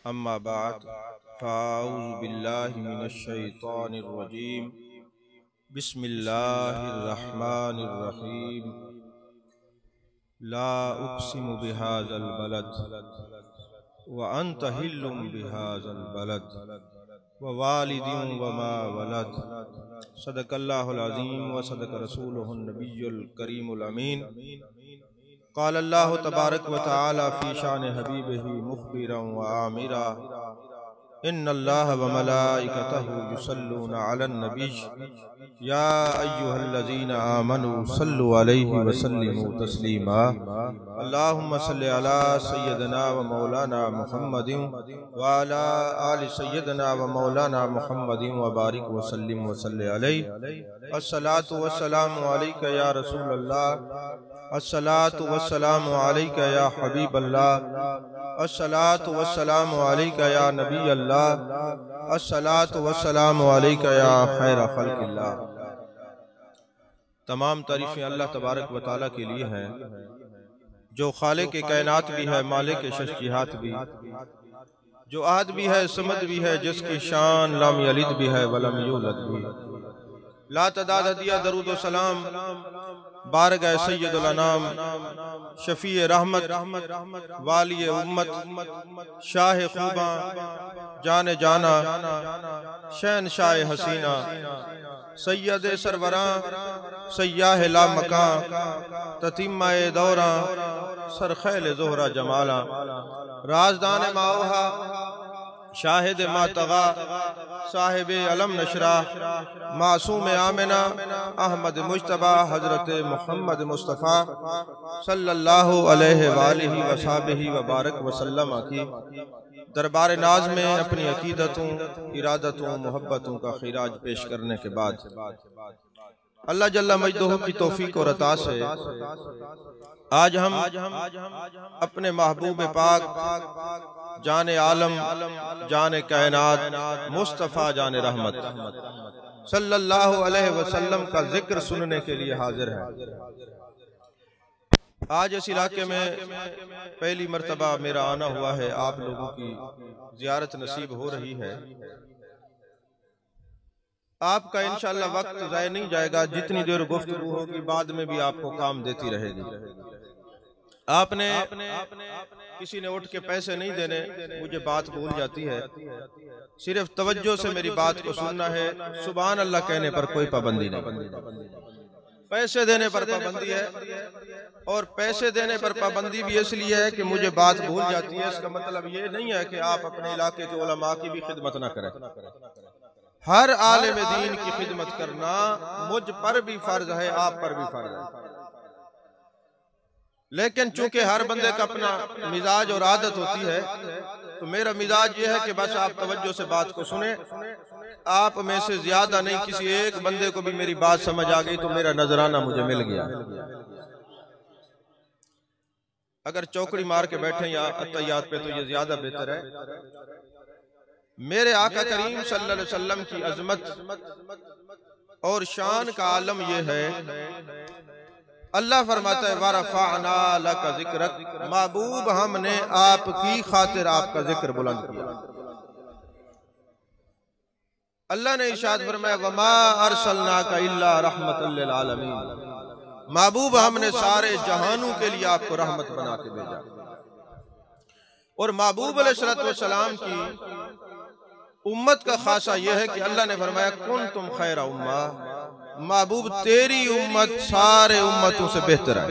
अम्मा बाद फ़ाऊज़ु बिल्लाहि मिनश शैतानिर रजीम बिस्मिल्लाहिर रहमानिर रहीम ला उक़्सिमु बिहाज़ल बलद व अंत हिल्लुम बिहाज़ल बलद व वालिदिन व मा वलद सदक़ल्लाहुल अज़ीम व सदक़ रसूलुहुन नबियुल करीमुल अमीन। क़ाल अल्लाहु तबारक व तआला फ़ी शान हबीबिही मुख़बिरन व आमिरा इन्नल्लाह व मलाइकतहु युसल्लूना अलन नबी या अय्युहल्लज़ीना आमनू सल्लु अलैहि व सल्लिमू तस्लीमा। अल्लाहुम्मा सल्लि अला सय्यदना व मौलाना मुहम्मदिन व अला आलि सय्यदना व मौलाना मुहम्मदिन व बारिक व सल्लिम व सल्लि अलैहि। अस्सलातु वस्सलामु अलैका या रसूलल्लाह, अस्सलातु वस्सलामु अलैका या हबीबल्लाह, अस्सलातु वस्सलामु अलैका या नबी अल्लाह, अस्सलातु वस्सलामु अलैका या खैर खल्क़िल्लाह। तमाम तारीफ़ें अल्लाह तबारक व तआला के लिए हैं जो खालिक़ कायनात भी है, मालिक शख्सियात भी, जो आहद भी है, समद भी है, जिसकी शान लम यलिद भी है वलम यूलद भी। ला तदाद हदिया दरूद व सलाम बारगाह सय्यदुल अनाम शफ़ी रहमत वाली उम्मत शाह खूबा जाने जाना शहनशाह हसीना सैयद सरवरा सय्याह ला मका ततीमाए दौरा सरखैल ज़ोहरा जमाला राजदान माओहा शाहिद मातगा साहिब अलम नशरा मासूम आमिना अहमद मुज्तबा हजरत मोहम्मद मुस्तफ़ा सल्लल्लाहु अलैहि वालिहि वसहबिहि व बारक वसल्लम की दरबार नाज में अपनी अकीदतों, इरादतों, मोहब्बतों का खिराज पेश करने के बाद अल्लाह जल्ला मजदूह की तौफीक और अता से आज हम अपने महबूब पाक जाने आलम, जाने कायनात, मुस्तफ़ा जाने रहमत सल्लल्लाहु अलैहि वसल्लम का जिक्र सुनने के लिए हाजिर हैं। आज इस इलाके में पहली मर्तबा मेरा आना हुआ है, आप लोगों की ज़ियारत नसीब हो रही है। आपका इंशाअल्लाह वक्त ज़ाया नहीं जाएगा, जितनी देर गुफ्तगू होगी बाद में भी आपको काम देती रहेगी। आपने किसी ने उठ के पैसे नहीं देने, मुझे बात भूल जाती है, सिर्फ तवज्जो से मेरी बात को सुनना है। सुभान अल्लाह कहने पर कोई पाबंदी नहीं, पैसे देने पर पाबंदी है। और पैसे देने पर पाबंदी भी इसलिए है कि मुझे बात भूल जाती है। इसका मतलब ये नहीं है कि आप अपने इलाके के उलमा की भी खिदमत न करें। हर आलिम दीन की खिदमत करना मुझ पर भी फर्ज है, आप पर भी फर्ज है। लेकिन चूंकि हर बंदे का अपना मिजाज और आदत होती है, तो मेरा मिजाज ये है कि बस आप तवज्जो से बात को सुने। आप में से ज्यादा नहीं, किसी एक बंदे को भी मेरी बात समझ आ गई तो मेरा नजराना मुझे मिल गया। अगर चौकड़ी मार के बैठे या अत्तहियात पे तो ये ज्यादा बेहतर है। मेरे आका करीम सल्लल्लाहु अलैहि वसल्लम की अजमत और शान का आलम यह है, अल्लाह फरमाता है वरफ़अना लका ज़िक्रक, महबूब हमने आपकी खातिर आपका जिक्र बुलंद किया। अल्लाह ने इरशाद फरमाया वमा अरसलनाका इल्ला रहमतल लिल आलमीन, महबूब हमने सारे जहानों के लिए आपको रहमत बना के भेजा। और महबूब अलैहिस्सलातु वस्सलाम की उम्मत का खासा यह है कि अल्लाह ने फरमाया कुंतुम खैरा उम्मा, महबूब तेरी उम्मत सारे उम्मतों से बेहतर है।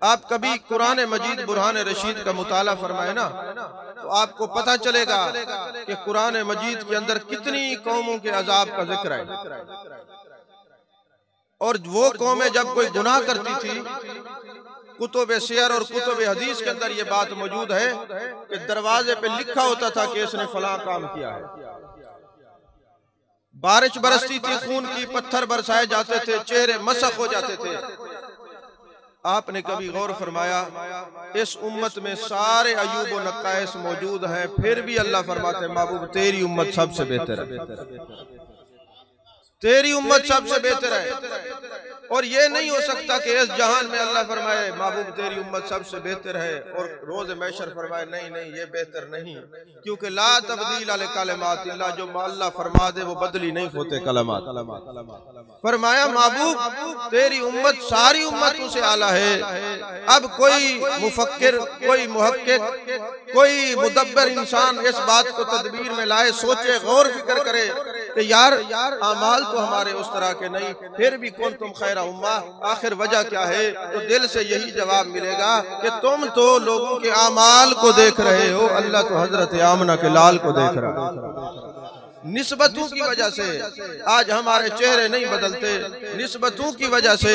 आप कभी कुरान मजीद बुरहान रशीद का मुताला फरमाए ना, तो आपको पता चलेगा कि कुरान मजीद के अंदर कितनी कौमों के अजाब का जिक्र है। और वो कौमें जब कोई गुनाह करती थी, कुतुब सियर और कुतुब हदीस के अंदर ये बात मौजूद है कि दरवाजे पे लिखा होता था कि इसने फलां काम किया है। बारिश बरसती थी, खून की पत्थर बरसाए जाते थे, चेहरे मसख हो जाते थे। आपने कभी गौर फरमाया इस उम्मत में सारे अयूब व नकाइस मौजूद हैं, फिर भी अल्लाह फरमाते महबूब तेरी उम्मत सबसे बेहतर है। तेरी उम्मत सबसे बेहतर है। और ये नहीं हो सकता कि इस जहान में अल्लाह फरमाए महबूब तेरी उम्मत सबसे बेहतर है और रोज महशर फरमाए नहीं नहीं ये बेहतर नहीं, क्योंकि ला तब्दील अल कलिमात अल्लाह, जो अल्लाह फरमा दे वो बदली नहीं होते कलमात। फरमाया महबूब तेरी उम्मत सारी उम्मतों से आला है। अब कोई मुफक्किर, कोई मुहक्किक, कोई मुदब्बर इंसान इस बात को तदबीर में लाए, सोचे, गौर फिक्र करे कि यार अमाल तो हमारे उस तरह के नहीं, फिर भी कौन तुम खैरा उम्मा, आखिर वजह क्या है? तो दिल से यही जवाब मिलेगा कि तुम तो लोगों के अमाल को देख रहे हो, अल्लाह तो हजरत आमना के लाल को देख रहा है। निस्बतों की वजह से आज हमारे चेहरे नहीं बदलते, निस्बतों की वजह से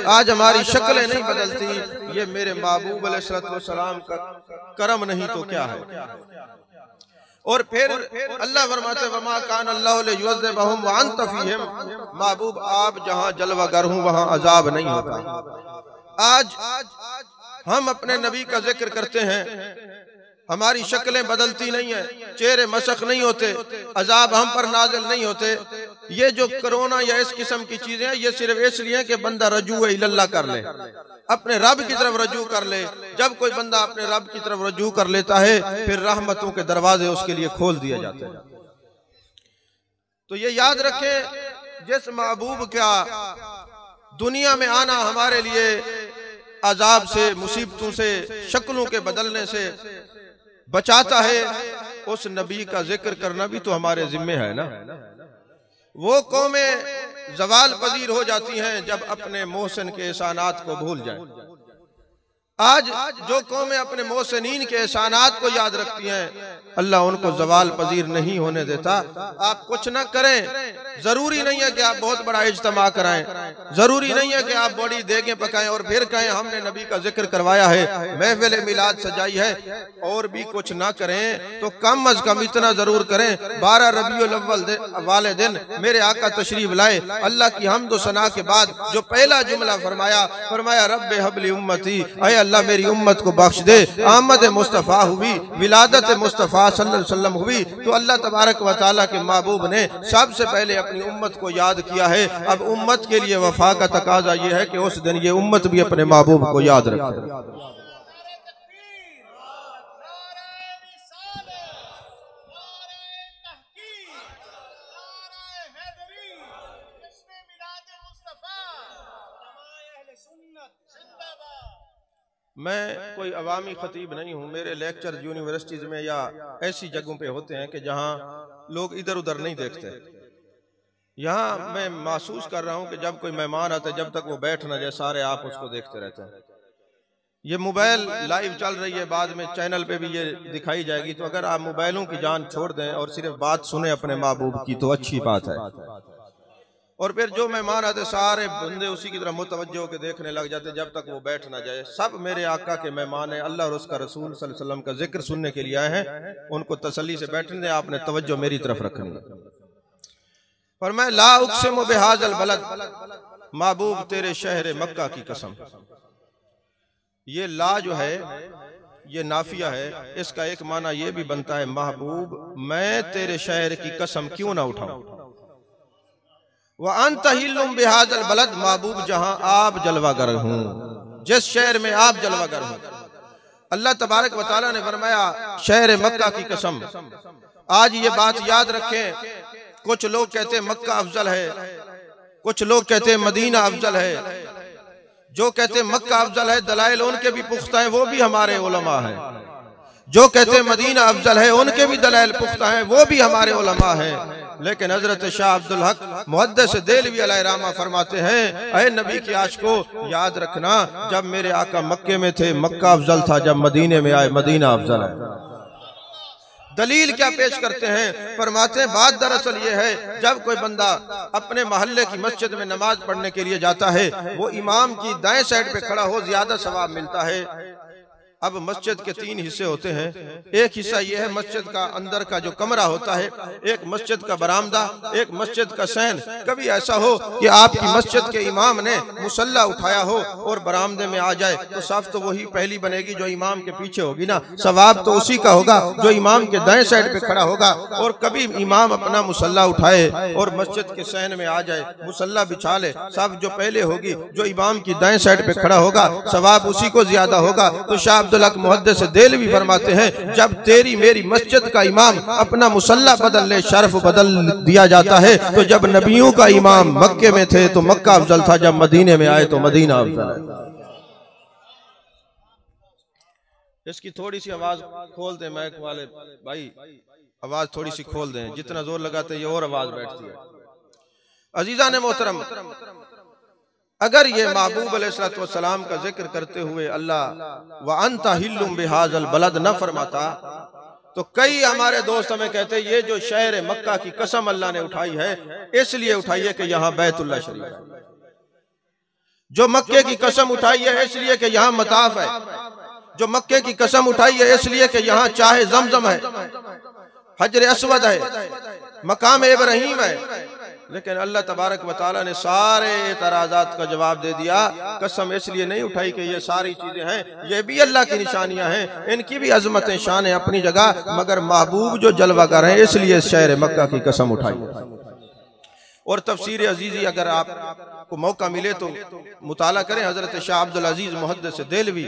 आज हमारी शक्लें नहीं बदलती। ये मेरे महबूब अलैहिस्सलाम का करम नहीं तो क्या है? और फिर अल्लाह फरमाते वमा कान अल्लाहु लियुअज़्ज़िबहुम व अंत फ़ीहिम, महबूब आप जहां जलवागर हूं वहां अजाब नहीं होता। आज हम अपने नबी का जिक्र करते हैं, हमारी शक्लें बदलती नहीं है, चेहरे मशक नहीं होते, अजाब हम पर नाजिल नहीं होते। ये जो कोरोना या इस किस्म की चीजें हैं ये सिर्फ इसलिए कि बंदा रजू इल्लल्लाह कर ले, अपने रब की तरफ रजू कर ले। जब कोई बंदा अपने रब की तरफ रजू कर लेता है फिर रहमतों के दरवाजे उसके लिए खोल दिए जाते हैं। तो ये याद रखें, जिस महबूब का दुनिया में आना हमारे लिए अजाब से, मुसीबतों से, शक्लों के बदलने से बचाता है, उस नबी का जिक्र करना भी तो हमारे जिम्मे है ना। वो कौमें जवाल पजीर हो जाती हैं जब अपने मोहसिन के एहसानात को भूल जाए। आज जो कौमें अपने मोहसिनीन के एहसानात को याद रखती हैं अल्लाह उनको जवाल पजीर नहीं होने देता। आप कुछ ना करें, जरूरी नहीं है कि आप बहुत बड़ा इज्तिमा कराएं, जरूरी नहीं है कि आप बड़ी देगें पकाएं और फिर कहें हमने नबी का जिक्र करवाया है, महफिल मिलाद सजाई है, और भी कुछ ना करें तो कम अज कम इतना जरूर करें 12 रबीउल अव्वल वाले दिन मेरे आका तशरीफ लाए। अल्लाह की हम्द सना के बाद जो पहला जुमला फरमाया रब्बे हबली उम्मती, ऐ अल्लाह मेरी उम्मत को बख्श दे। आमद मुस्तफ़ा हुई, विलादत मुस्तफ़ा सल्लल्लाहु अलैहि वसल्लम हुई तो अल्लाह तबारक व तआला के महबूब ने सबसे पहले अपनी उम्मत को याद किया है। अब उम्मत के लिए वफा का तकाजा ये है कि उस दिन ये उम्मत भी अपने महबूब को याद रखे। मैं कोई अवामी खतीब नहीं हूँ, मेरे लेक्चर यूनिवर्सिटीज़ में या ऐसी जगहों पे होते हैं कि जहाँ लोग इधर उधर नहीं देखते। यहाँ मैं महसूस कर रहा हूँ कि जब कोई मेहमान आता है जब तक वो बैठ ना जाए सारे आप उसको देखते रहते हैं। ये मोबाइल लाइव चल रही है, बाद में चैनल पे भी ये दिखाई जाएगी, तो अगर आप मोबाइलों की जान छोड़ दें और सिर्फ बात सुने अपने महबूब की तो अच्छी बात है। और फिर जो मेहमान आते सारे बंदे उसी की तरह मुतवज्जो के देखने लग जाते जब तक वो बैठ ना जाए। सब मेरे आका के मेहमान हैं, अल्लाह और उसका रसूल सल्लल्लाहु अलैहि वसल्लम का जिक्र सुनने के लिए आए हैं, उनको तसल्ली से बैठने दें, आपने तवज्जो मेरी तरफ रखनी है। पर मैं ला उक़सिमु बिहाज़ल बलद, महबूब तेरे शहर मक्का की कसम। ये ला जो है ये नाफिया है, इसका एक माना ये भी बनता है महबूब मैं तेरे शहर की कसम क्यों ना उठाऊं। वह अंतहिल्लुम बिहाज़ल बलद, महबूब जहां आप जलवागर हूं, जिस शहर में आप जलवागर हूं। अल्लाह तबारक व तआला ने फरमाया शहर मक्का की कसम। आज ये बात याद रखें, कुछ लोग कहते हैं मक्का अफजल है, कुछ लोग कहते हैं मदीना अफजल है। जो कहते हैं मक्का अफजल है दलाइल उनके भी पुख्ता हैं, वो भी हमारे उलमा हैं। जो कहते हैं मदीना अफजल है उनके भी दलाइल पुख्ता हैं, वो भी हमारे उलमा हैं। लेकिन हजरत शाह अब्दुल हक मुहद्दिस देलवी अलैहिर्रहमा फरमाते हैं ऐ नबी के आशिको याद रखना जब मेरे आका मक्के में थे मक्का अफजल था, जब मदीने में आए मदीना अफजल है। दलील क्या पेश करते हैं? फरमाते हैं बात दरअसल ये है जब कोई बंदा अपने मोहल्ले की मस्जिद में नमाज पढ़ने के लिए जाता है वो इमाम की दाएं साइड पे खड़ा हो ज्यादा सवाब मिलता है। अब मस्जिद के 3 हिस्से होते हैं। एक हिस्सा यह है मस्जिद का अंदर का जो कमरा होता है, एक मस्जिद का बरामदा, एक मस्जिद का सहन। कभी ऐसा हो कि आपकी मस्जिद के इमाम ने मुसल्ला उठाया हो और बरामदे में आ जाए तो साफ तो वही पहली बनेगी जो इमाम के पीछे होगी ना, सवाब तो उसी का होगा जो इमाम के दाएं साइड पे खड़ा होगा। और कभी इमाम अपना मुसल्ला उठाए और मस्जिद के सहन में आ जाए, मुसल्ला बिछा ले, साफ जो पहले होगी जो इमाम की दाएं साइड पे खड़ा होगा, सवाब उसी को ज्यादा होगा। तो शाह अब्दुल हक मुहद्दिस देलवी फरमाते हैं, जब तेरी मेरी मस्जिद का इमाम अपना मुसल्ला बदल ले, शर्फ बदल दिया जाता है। तो जब नबियों का इमाम मक्के में थे तो मक्का अफजल था, जब मदीने में आए तो मदीना अफजल है। इसकी थोड़ी सी आवाज खोल दें माइक वाले भाई, आवाज थोड़ी सी खोल दें, जितना जोर लगाते ये और आवाज बैठती है। अजीजा ने मोहतरम, अगर ये महबूब अलैहिस्सलाम का जिक्र करते हुए अल्लाह व अंता हिल्लुम बिहाज़ल बलद न फरमाता तो कई हमारे दोस्त हमें कहते ये जो शहर मक्का की कसम अल्लाह ने उठाई है इसलिए उठाई है कि यहाँ बैतुल्लाह शरीफ है। जो मक्के की कसम उठाई है इसलिए कि यहाँ मताफ है। जो मक्के की कसम उठाई है इसलिए कि यहाँ चाहे जमजम है, हजर अस्वद है, मकाम इब्राहीम है। लेकिन अल्लाह तबारक व तआला ने सारे एतराज़ात का जवाब दे दिया। कसम इसलिए नहीं उठाई कि ये सारी चीजें हैं, ये भी अल्लाह की निशानियां हैं, इनकी भी अजमतें शान है अपनी जगह, मगर महबूब जो जलवागर हैं इसलिए शहर मक्का की कसम उठाई। और तफसीर अजीजी अगर आपको मौका मिले तो मुताला करें। हजरत शाह अब्दुल अजीज मुहद्दिस देलवी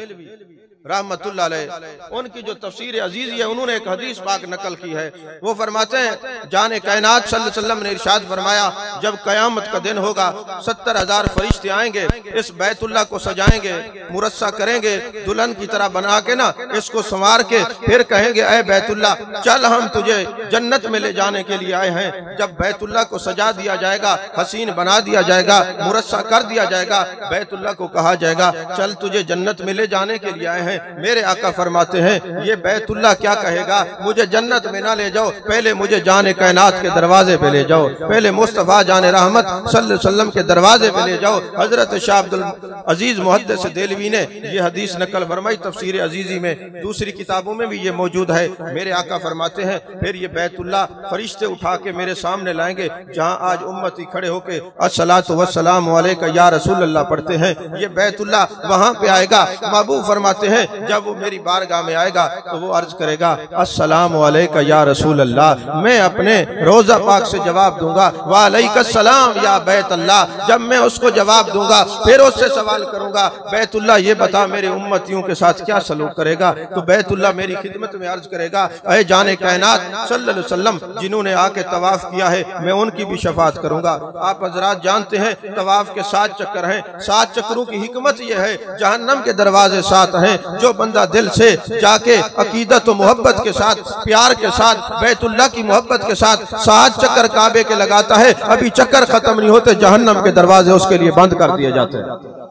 रहमतुल्लाह अलैह, उनकी जो तफसीर अजीज है उन्होंने एक हदीस पाक नकल की है। वो फरमाते हैं जाने कायनात सल्लल्लाहु अलैहि वसल्लम ने इरशाद फरमाया, जब कयामत का दिन होगा 70,000 फरिश्ते आएंगे, इस बैतुल्लाह को सजाएंगे, मुरस्सा करेंगे, दुल्हन की तरह बना के ना इसको संवार के फिर कहेंगे ऐ बैतुल्लाह चल हम तुझे जन्नत में ले जाने के लिए आए हैं। जब बैतुल्लाह को सजा दिया जाएगा, हसीन बना दिया जाएगा, मुरस्सा कर दिया जाएगा, बैतुल्लाह को कहा जाएगा चल तुझे जन्नत में ले जाने के लिए आए हैं। मेरे आका फरमाते हैं ये बैतुल्लाह क्या कहेगा, मुझे जन्नत में ना ले जाओ, पहले मुझे जाने कायनात के दरवाजे पे ले जाओ, पहले मुस्तफा जाने रहमत सल्लल्लाहु अलैहि वसल्लम के दरवाजे पे ले जाओ। हजरत शाह अब्दुल अजीज मुहद्दिस देलवी ने ये हदीस नकल फरमाई तफसीर अजीजी में, दूसरी किताबों में भी ये मौजूद है। मेरे आका फरमाते हैं फिर ये बैतुल्लाह फरिश्ते उठा के मेरे सामने लाएंगे, जहाँ आज उम्मती खड़े होके अस्सलातु वस्सलामु अलैका या रसूल अल्लाह पढ़ते हैं, ये बैतुल्लाह वहाँ पे आएगा। महबूब फरमाते हैं जब वो मेरी बारगाह में आएगा तो वो अर्ज करेगा अस्सलामु अलैका या रसूल अल्लाह, मैं अपने रोजा पाक से जवाब दूंगा वालैकुस्सलाम या बैतुल्लाह। जब मैं उसको जवाब दूंगा फिर उससे सवाल करूंगा बैतुल्लाह ये बता मेरे उम्मतियों के साथ क्या सलूक करेगा। तो बैतुल्लाह मेरी खिदमत में अर्ज करेगा ऐ जाने कायनात सल्लल्लाहु अलैहि वसल्लम जिन्होंने आके तवाफ किया है मैं उनकी भी शफात करूंगा। आप हजरात जानते हैं तवाफ के 7 चक्कर हैं, 7 चक्करों की हिकमत यह है जहन्नम के दरवाजे 7 हैं। जो बंदा दिल से जाके अकीदत और मोहब्बत के साथ, प्यार के साथ, बैतुल्लाह की मोहब्बत के साथ 7 चक्कर काबे के लगाता है, अभी चक्कर खत्म नहीं होते जहन्नम के दरवाजे उसके लिए बंद कर दिए जाते हैं।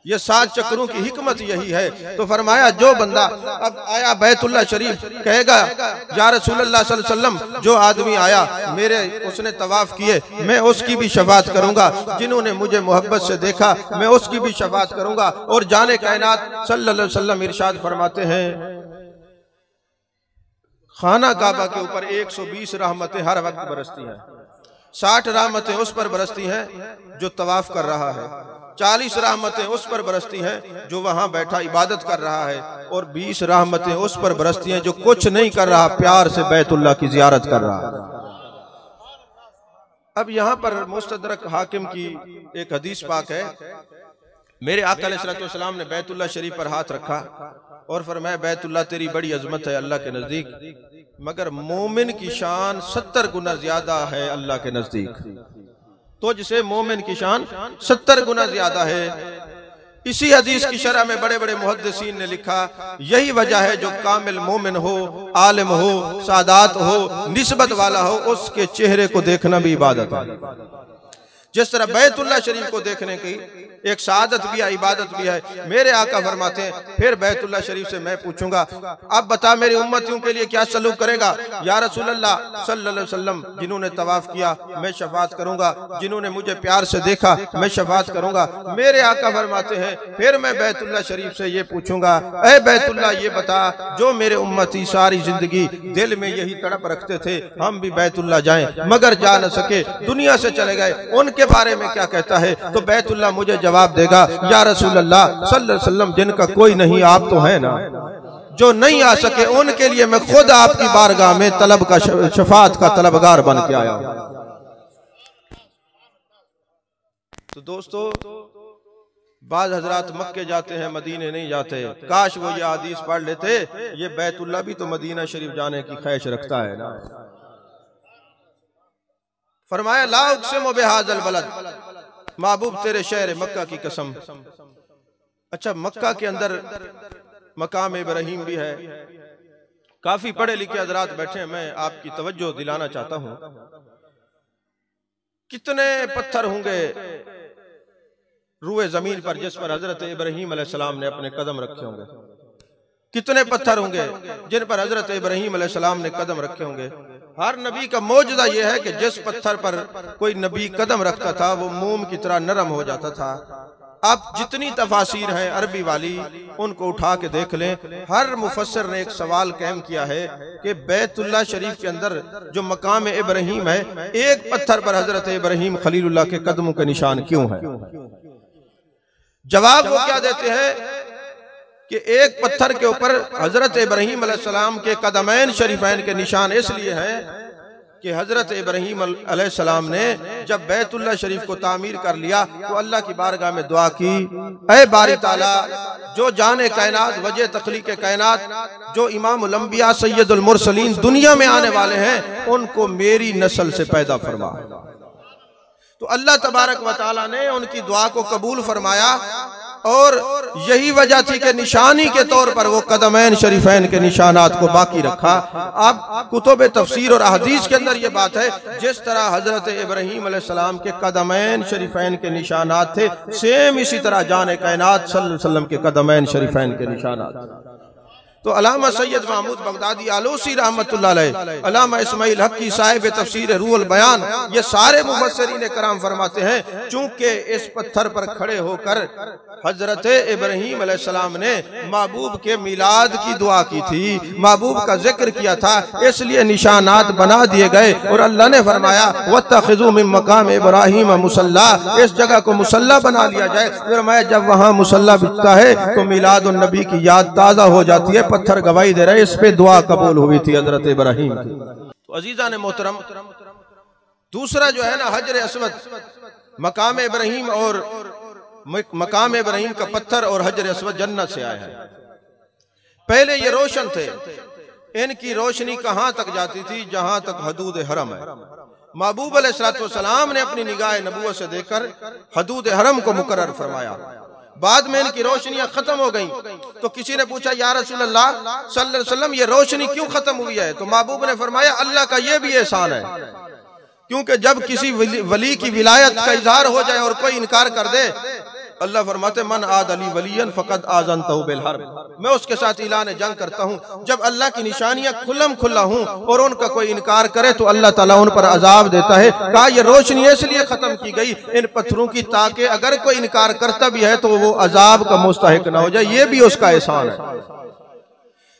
ये 7 चक्रों की हिकमत यही है। तो फरमाया जो बंदा अब आया बैतुल्लाह शरीफ कहेगा या रसूलुल्लाह सल्लल्लाहु अलैहि वसल्लम जो आदमी आया मेरे उसने तवाफ किए मैं उसकी भी शफात करूंगा, जिन्होंने मुझे मोहब्बत से देखा मैं उसकी भी शफात करूंगा। और जाने कायनात सल्लल्लाहु अलैहि वसल्लम इरशाद फरमाते हैं खाना काबा के ऊपर 120 रहमतें हर वक्त बरसती हैं, 60 रहमतें उस पर बरसती हैं जो तवाफ कर रहा है, 40 रहमतें उस पर बरसती हैं जो वहां बैठा इबादत कर रहा है, और 20 रहमतें उस पर बरसती हैं जो कुछ नहीं कर रहा, प्यार से बैतुल्लाह की जियारत कर रहा है। अब यहाँ पर मुस्तदरक हाकिम की एक हदीस पाक है, मेरे आका अलैहिस्सलाम ने बैतुल्लाह शरीफ पर हाथ रखा और फरमाया बैतुल्लाह तेरी बड़ी अजमत है अल्लाह के नजदीक, मगर मोमिन की शान 70 गुना ज्यादा है अल्लाह के नजदीक। तो जिसे मोमिन की शान 70 गुना ज्यादा है। इसी हदीस की शरह में बड़े बड़े मुहद्दिसीन ने लिखा यही वजह है जो कामिल मोमिन हो, आलिम हो, सादात हो, निस्बत वाला हो, उसके चेहरे को देखना भी इबादत है। जिस तरह बैतुल्लाह शरीफ को देखने की एक सादत भी है, इबादत भी है। मेरे आका फरमाते हैं फिर बैतुल्लाह शरीफ से मैं पूछूंगा अब बता मेरी उम्मतियों के लिए क्या सलूक करेगा। या रसूलल्लाह सल्लल्लाहु अलैहि वसल्लम, जिन्होंने तवाफ किया मैं शफात करूंगा, जिन्होंने मुझे प्यार से देखा मैं शफात करूंगा। मेरे आका फरमाते हैं फिर मैं बैतुल्लाह शरीफ से ये पूछूंगा, ऐ बैतुल्लाह ये बता जो मेरे उम्मती सारी जिंदगी दिल में यही तड़प रखते थे हम भी बैतुल्लाह जाएं मगर जा न सके, दुनिया से चले गए, उनके बारे में क्या कहता है। तो बैतुल्लाह मुझे जवाब देगा या रसूलल्लाह सल्लल्लाहु अलैहि वसल्लम जिनका कोई नहीं आप तो है ना, जो नहीं आ सके उनके लिए मैं खुद आपकी बारगाह में तलब का शफात का तलबगार बन के आया। तो दोस्तों बाद हजरात मक्के जाते हैं मदीने नहीं जाते, काश वो ये हदीस पढ़ लेते, ये बैतुल्लाह भी तो मदीना शरीफ जाने की ख्वाहिश रखता है ना। फरमाया ला उक़सिमु बिहाज़ल बलद, महबूब तेरे शहर मक्का की कसम। अच्छा मक्का के अंदर मकाम इब्राहिम भी है, काफी पढ़े लिखे हजरात बैठे हैं, मैं आपकी तवज्जो दिलाना चाहता हूं। कितने पत्थर होंगे रूए जमीन पर जिस पर हजरत इब्राहिम अलैहिस्सलाम ने अपने कदम रखे होंगे, कितने पत्थर होंगे जिन पर हजरत इब्राहिम अलैहिस्सलाम ने कदम रखे होंगे। हर नबी का मौजूदा यह है कि जिस पत्थर पर कोई नबी कदम रखता था वो मोम की तरह नरम हो जाता था। अब जितनी तफासीर हैं अरबी वाली उनको उठा के देख लें, हर मुफस्सिर ने एक सवाल कायम किया है कि बैतुल्लाह शरीफ के अंदर जो मकाम इब्राहिम है एक पत्थर पर हजरत इब्राहिम खलीलुल्लाह के कदमों के निशान क्यों है। जवाब वो क्या देते हैं कि एक पत्थर के ऊपर हजरत इब्राहिम अलैहिस्सलाम के कदमैन शरीफैन के निशान इसलिए हैं कि हजरत इब्राहिम अलैहिस्सलाम ने जब बैतुल्लाह शरीफ को तामीर कर लिया तो अल्लाह की बारगाह में दुआ की, ऐ बारी ताला जो जाने कायनात वजह तख्लीक कायनात जो इमामुल अंबिया सैयदुल मुरसलीन दुनिया में आने वाले हैं उनको मेरी नस्ल से पैदा फरमा। तो अल्लाह तबारक व तआला ने उनकी दुआ को कबूल फरमाया और यही वजह थी कि निशानी के तौर पर वो कदमैन शरीफैन के निशानात को बाकी रखा। अब कुतुब तफसीर और अहदीस के अंदर ये बात है जिस तरह हजरत इब्राहिम अलैहिस्सलाम के कदमैन शरीफैन के निशानात थे सेम इसी तरह जाने कायनात सल्लल्लाहु अलैहि वसल्लम के कदमैन शरीफैन के निशानात। तो अल्लामा सैयद महमूद बगदादी आलूसी रहमतुल्लाह अलैह, अल्लामा इस्माइल हक्की साहिब तफसीर रूहुल बयान, ये सारे मुफस्सिरीन कराम फरमाते हैं चूंकि इस पत्थर पर खड़े होकर हजरत इब्राहिम अलैहिस्सलाम ने महबूब के मिलाद की दुआ की थी, महबूब का जिक्र किया था, इसलिए निशानात बना दिए गए और अल्लाह ने फरमाया वत्तखिज़ू मिन मकाम इब्राहिम मुसल्ला, इस जगह को मुसल्ला बना लिया जाए। फरमाया जब वहाँ मुसल्ला बिछता है तो मिलादुन नबी की याद ताज़ा हो जाती है, पत्थर गवाही दे रहे इस पे दुआ कबूल हुई थी हजरत इब्राहिम की। तो अजीजा ने मोहतरम दूसरा जो है ना हजर अस्वद, मकाम इब्राहिम और मकाम इब्राहिम का पत्थर और हजर अस्वद जन्नत से आया है। पहले ये रोशन थे, इनकी रोशनी कहां तक जाती थी जहां तक हदूद हरम है। महबूब अलैहिस्सलाम ने अपनी निगाह नबूवत से देखकर हदूद हरम को मुकर्रर फरमाया। बाद में इनकी रोशनियां खत्म हो गईं तो किसी ने पूछा या रसूलल्लाह सल्लल्लाहु अलैहि वसल्लम ये रोशनी क्यों खत्म हुई है। तो महबूब ने फरमाया अल्लाह का ये भी एहसान है, क्योंकि जब किसी वली की विलायत का इजहार हो जाए और कोई इनकार कर दे, अल्लाह फरमाते मन आद अली वलियन फकद आज़नतहु बिल हर्ब, मैं उसके साथ ऐलान जंग करता हूँ। जब अल्लाह की निशानियां खुल्लम खुल्ला हूँ और उनका कोई इनकार करे तो अल्लाह ताला उन पर अजाब देता है। कहा ये रोशनी इसलिए खत्म की गई इन पत्थरों की ताकि अगर कोई इनकार करता भी है तो वो अजाब का मुस्तहिक ना हो जाए, ये भी उसका एहसान है।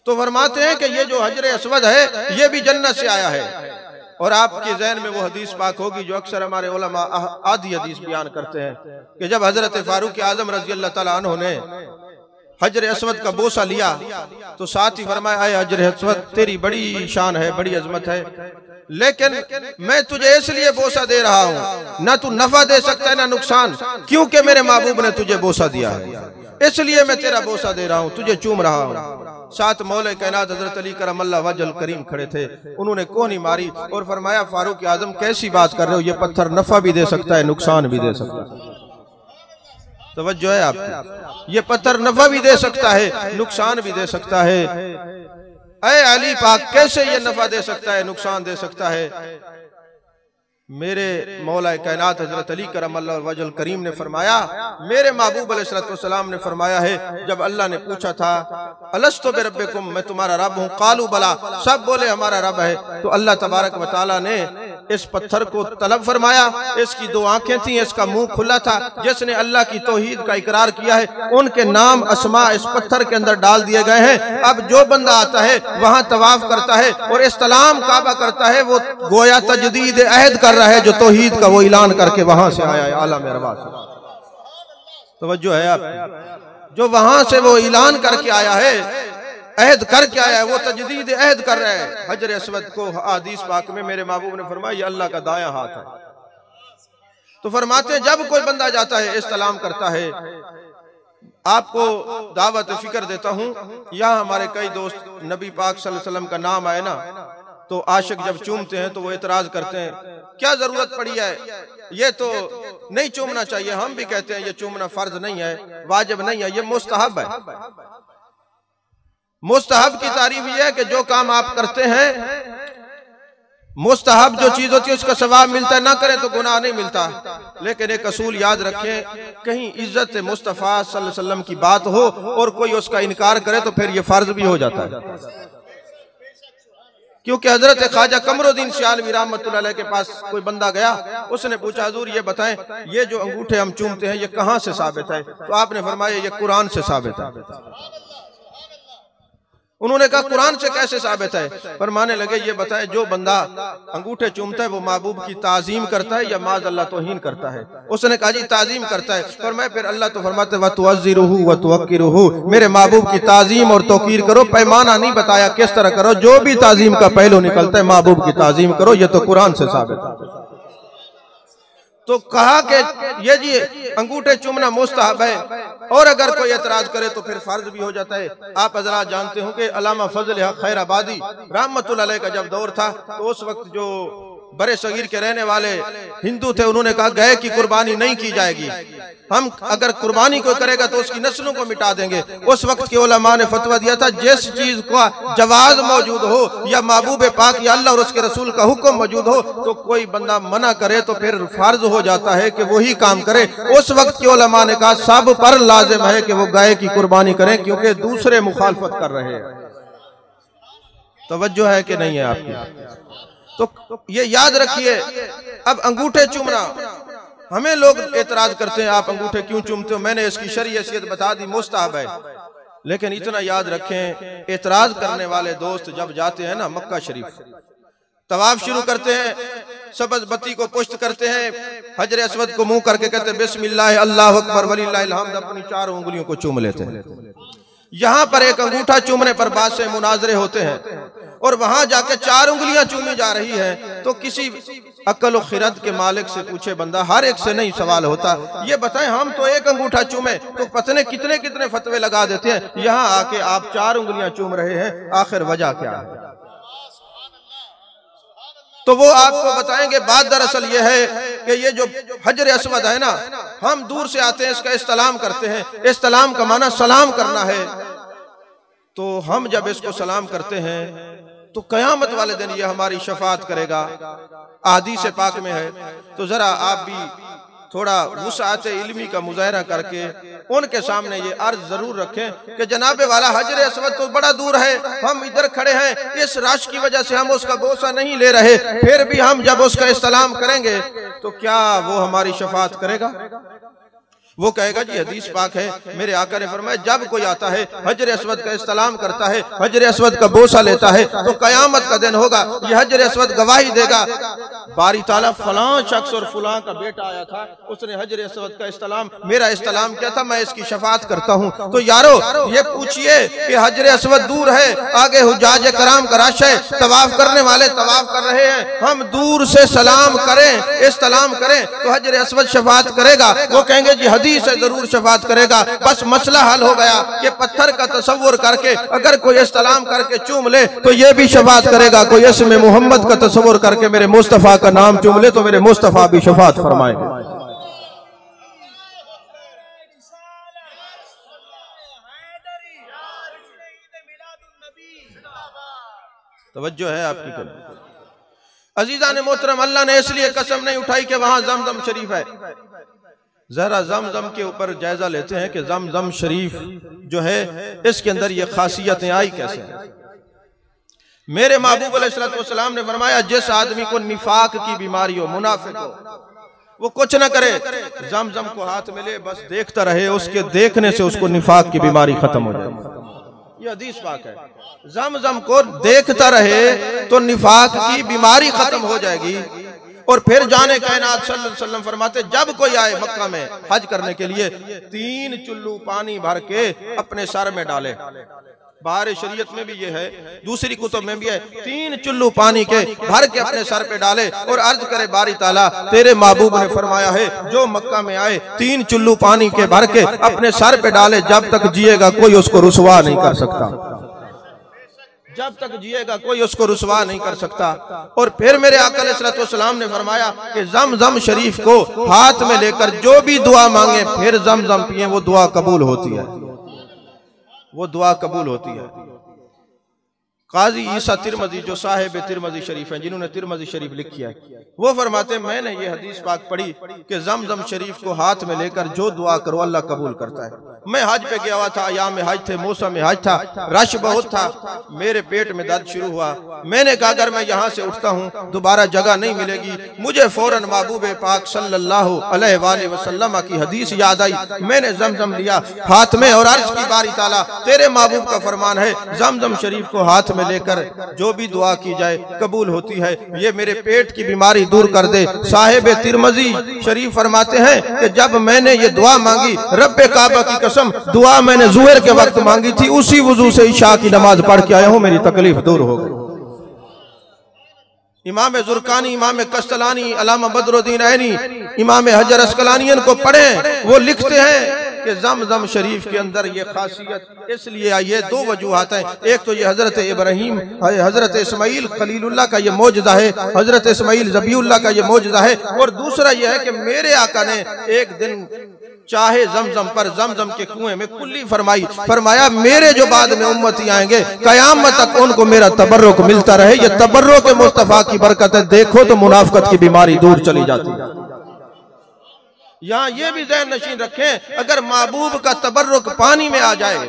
तो फरमाते हैं कि ये जो हजर अस्वद है ये भी जन्नत से आया है। और आपके ज़हन में वो हदीस पाक होगी जो अक्सर हमारे उलमा आदि हदीस बयान करते हैं कि जब हजरत फारूक आजम रज़ी अल्लाह ताला अन्हु ने हजर अस्वद का बोसा लिया तो साथ ही फरमाया आए हजर अस्वद तेरी बड़ी शान है, बड़ी अजमत है, लेकिन मैं तुझे इसलिए बोसा दे रहा हूँ ना तू नफा दे सकता है ना नुकसान, क्योंकि मेरे महबूब ने तुझे बोसा दिया है, इसलिए मैं तेरा बोसा दे रहा हूँ, तुझे चूम रहा हूँ। साथ मौला कायनात हजरत अली करमल्लाहु वजहल करीम खड़े थे, उन्होंने कोहनी मारी और फरमाया फारूक आजम कैसी बात कर रहे हो, ये पत्थर नफा भी दे सकता है नुकसान भी दे सकता है। तवज्जो है आपकी, ये पत्थर नफा भी दे सकता है नुकसान भी दे सकता है। ऐ अली पाक कैसे ये नफा दे सकता है नुकसान दे सकता है। मेरे मौला कायनात हजरत अली करमल्लाहु वजहुल करीम ने फरमाया, मेरे महबूब अलैहिस्सलाम ने फरमाया है, जब अल्लाह ने पूछा था अलस्तु बिरब्बिकुम, मैं तुम्हारा रब हूँ, कालू बला, सब बोले हमारा रब है, तो अल्लाह तबारक व तआला ने इस पत्थर को तलब फरमाया। इसकी दो आंखें थी, इसका मुंह खुला था। जिसने अल्लाह की तौहीद का इकरार किया है उनके नाम अस्मा इस पत्थर के अंदर डाल दिए गए हैं। अब जो बंदा आता है वहां तवाफ करता है और इस्तलाम काबा करता है, वो गोया तजदीद अहद कर रहा है, जो तौहीद का वो ऐलान करके वहां से आया है आलम अरवा से। तवज्जो है आप, जो वहां से वो ऐलान करके आया है, अहद करके आया है, वो तजदीद अहद कर रहा है। हजर अस्वद को हदीस पाक में मेरे महबूब ने फरमाया ये अल्लाह का दायां हाथ है। तो फरमाते हैं जब कोई बंदा जाता है इस्तलाम करता है, आपको दावत फिक्र देता हूँ, यहाँ हमारे कई दोस्त नबी पाक सल्लल्लाहु अलैहि वसल्लम का नाम आए ना तो आशिक जब चूमते हैं तो वो एतराज करते हैं, क्या जरूरत पड़ी है, ये तो नहीं चूमना चाहिए। हम भी कहते हैं ये चूमना फर्ज नहीं है, वाजिब नहीं है, ये मुस्तहब है। मुस्तहब की तारीफ ये है कि जो काम आप करते हैं, मुस्तहब जो चीज होती है उसका सवाब मिलता है, ना करें तो गुनाह नहीं मिलता। लेकिन एक असूल याद रखें, कहीं इज्जत मुस्तफ़ा सल्लल्लाहु अलैहि वसल्लम की बात हो और कोई उसका इनकार करे तो फिर ये फर्ज भी हो जाता है। क्योंकि हजरत ख्वाजा कमरुद्दीन सियालवी रहमतुल्लाह अलैह के पास कोई बंदा गया, उसने पूछा हुजूर ये बताएं ये जो अंगूठे हम चूमते हैं ये कहाँ से साबित है? तो आपने फरमाया ये कुरान से साबित है। उन्होंने कहा कुरान से कैसे साबित है? फरमाने लगे ये बताए जो बंदा अंगूठे चूमता है वो महबूब की ताजीम करता है या माज अल्लाह तौहीन करता है? उसने कहा जी ताजीम करता है। फरमाया फिर अल्लाह तो फरमाते व तुअज़्ज़िरुहु व तुवक्किरुहु, मेरे महबूब की ताजीम और तौकीर करो। पैमाना नहीं बताया किस तरह करो, जो भी ताजीम का पहलू निकलता है महबूब की ताजीम करो, ये तो कुरान से साबित है। तो कहा कि ये जी अंगूठे चूमना मुस्तहब है और अगर कोई एतराज करे तो फिर फर्ज भी हो जाता है। आप हज़रात जानते हो कि अल्लामा फजल हक खैराबादी रहमतुल्लाह अलैह का जब दौर था तो उस वक्त जो बड़े सगीर के रहने वाले हिंदू थे, उन्होंने कहा गाय की कुर्बानी नहीं की जाएगी, हम अगर कुर्बानी कोई करेगा तो उसकी नस्लों को मिटा देंगे। उस वक्त के उलमा ने फतवा दिया था जिस चीज का जवाज मौजूद हो या महबूब पाक या अल्लाह और उसके रसूल का हुक्म मौजूद हो तो कोई बंदा मना करे तो फिर फर्ज हो जाता है कि वही काम करे। उस वक्त के उलमा ने कहा सब पर लाजिम है कि वो गाय की कुर्बानी करें क्योंकि दूसरे मुखालफत कर रहे हैं। तवज्जो है कि नहीं है आपकी? तो ये याद रखिए। अब अंगूठे चूमना, हमें लोग एतराज करते हैं आप अंगूठे क्यों चूमते हो, मैंने इसकी शरई हैसियत बता दी, मुस्तहब है। लेकिन इतना याद रखें, एतराज करने वाले दोस्त जब जाते हैं ना मक्का शरीफ, तवाफ शुरू करते हैं, सबज बत्ती को पुष्ट करते हैं, हजर अस्वद को मुंह करके कहते हैं बिस्मिल्लाह अल्लाहु अकबर वलिल्लाहिल हम्द, अपनी चारों उंगलियों को चूम लेते हैं। यहाँ पर एक अंगूठा चूमने पर बाद से मुनाजरे होते हैं और वहां जाके 4 उंगलियां चूमी जा रही है। तो किसी अक्ल खिरत के मालिक से पूछे बंदा, हर एक से नहीं सवाल होता, ये बताएं हम तो एक अंगूठा चूमे तो पतने कितने कितने फतवे लगा देते हैं, यहाँ आके आप 4 उंगलियां चूम रहे हैं, आखिर वजह क्या है? तो वो आपको बताएंगे बात दरअसल ये है कि ये जो हजर अस्वद है ना, हम दूर से आते हैं, इसका इस्तलाम करते हैं। इस्तलाम का माना सलाम करना है। तो हम जब इसको सलाम करते हैं तो कयामत वाले दिन ये हमारी शफाअत करेगा, हदीस पाक में है। तो जरा आप भी थोड़ा वुसाअत इल्मी का मुजाहरा करके उनके सामने ये अर्ज जरूर रखें कि जनाबे वाला हजर अस्वद तो बड़ा दूर है, हम इधर खड़े हैं, इस रश की वजह से हम उसका बोसा नहीं ले रहे, फिर भी हम जब उसका इस्तलाम करेंगे तो क्या वो हमारी शफाअत करेगा? वो कहेगा जी हदीस पाक है, मेरे आका ने फरमाया जब कोई आता है हजर अस्वद का इस्तलाम करता है, हजर अस्वद का बोसा लेता है तो कयामत का दिन होगा, ये हजर अस्वद गवाही देगा, बारी ताला फलां शख्स और फलां का बेटा आया था, उसने हजर अस्वद का इस्तलाम, मेरा इस्तलाम किया था, मैं इसकी शफाअत करता हूँ। तो यारो ये पूछिए कि हजर अस्वद दूर है, आगे हुज्जाज कराम का रश है, तवाफ करने वाले तवाफ कर रहे हैं, हम दूर से सलाम करें, इस्तलाम करें तो हजर अस्वद शफाअत करेगा? वो कहेंगे जी हदीस से जरूर शफाअत करेगा। बस मसला हल हो गया कि पत्थर का तसव्वुर करके अगर कोई इस्तलाम करके चूम ले तो ये भी शफाअत करेगा, कोई इसमें मोहम्मद का तसव्वुर करके मेरे मुस्तफ़ा का नाम चूम ले तो मेरे मुस्तफ़ा भी शफाअत फरमाएंगे। तवज्जो है आपकी? अजीज़ान मोहतरम, अल्लाह ने इसलिए कसम नहीं उठाई कि वहां जमजम शरीफ है। जरा जमजम के ऊपर जायजा लेते हैं कि जमजम शरीफ जो है इसके अंदर ये खासियतें आई कैसे हैं। मेरे महबूब अलैहिस्सलाम ने फरमाया, जिस आदमी को निफाक की बीमारी हो, मुनाफिक हो, वो कुछ ना करे, जमजम को हाथ में ले, बस देखता रहे, उसके देखने से उसको निफाक की बीमारी खत्म हो जाएगी। ये हदीस पाक है। जमजम को देखता रहे तो निफाक की बीमारी खत्म हो जाएगी। और फिर जाने कायनात सल्लल्लाहु अलैहि वसल्लम फरमाते, जब कोई आए मक्का में हज करने के लिए, 3 चुल्लू पानी भर के अपने सर में डाले। बाहर शरीयत में भी ये है, दूसरी कुतुब में भी है, 3 चुल्लू पानी के भर के अपने सर पे डाले और अर्ज करे, बारी ताला तेरे महबूब ने फरमाया है, जो मक्का में आए 3 चुल्लू पानी के भर के अपने सर पे डाले, जब तक जिएगा कोई उसको रुसवा नहीं कर सकता। जब तक जिएगा कोई उसको रुसवा नहीं कर सकता। और फिर मेरे आका अलैहि सलाम ने फरमाया कि जमजम शरीफ को हाथ में लेकर जो भी दुआ मांगे, फिर जमजम पिए, वो दुआ कबूल होती है, वो दुआ कबूल होती है। काजी ईसा तिरमजी, जो साहिब तिरमजी शरीफ हैं, जिन्होंने तिरमजी शरीफ लिखी है, वो फरमाते, मैंने ये हदीस पाक पढ़ी कि जमजम शरीफ को हाथ में लेकर जो दुआ करो अल्लाह कबूल करता है। मैं हज पे गया हुआ था, अयाम हज थे, मौसम हज था, रश बहुत था, मेरे पेट में दर्द शुरू हुआ। मैंने कहा अगर मैं यहाँ से उठता हूँ दोबारा जगह नहीं मिलेगी। मुझे फौरन महबूब पाक सल्लल्लाहु अलैहि वसल्लम की हदीस याद आई। मैंने जमजम लिया हाथ में और अर्ज की, बारी ताला तेरे महबूब का फरमान है, जमजम शरीफ को हाथ में लेकर जो भी दुआ की जाए कबूल होती है, ये मेरे पेट की बीमारी दूर कर दे। साहिब तिरमजी शरीफ फरमाते हैं कि जब मैंने ये दुआ मांगी, रब्बे काबा की कसम, दुआ मैंने ज़ुहर के वक्त मांगी थी, उसी वजू से इशा की नमाज पढ़ के आया हूं, मेरी तकलीफ दूर हो गई। इमाम जुरकानी, इमाम कस्तलानी, अल्लामा बदरुद्दीन ऐनी, इमाम हजर अस्कलानियन को पढ़ें, वो लिखते हैं कि जमजम शरीफ के अंदर ये खासियत इसलिए आई है, 2 वजूहात हैं। एक तो ये हजरत इब्राहीम, हजरत इस्माइल खलीलुल्लाह का ये मौजज़ा है, हजरत इस्माइल ज़बीहुल्लाह का ये मौजज़ा है। और दूसरा ये है कि मेरे आका ने एक दिन चाहे जमजम पर, जमजम के कुएं में कुल्ली फरमाई, फरमाया मेरे जो बाद में उम्मती आएंगे कयामत तक उनको मेरा तबर्रुक मिलता रहे। ये तबर्रुक मुस्तफा की बरकत है। देखो तो मुनाफिकत की बीमारी दूर चली जाती है। यहाँ ये भी ज़हन नशीन रखें, अगर महबूब का तबर्रुक पानी में आ जाए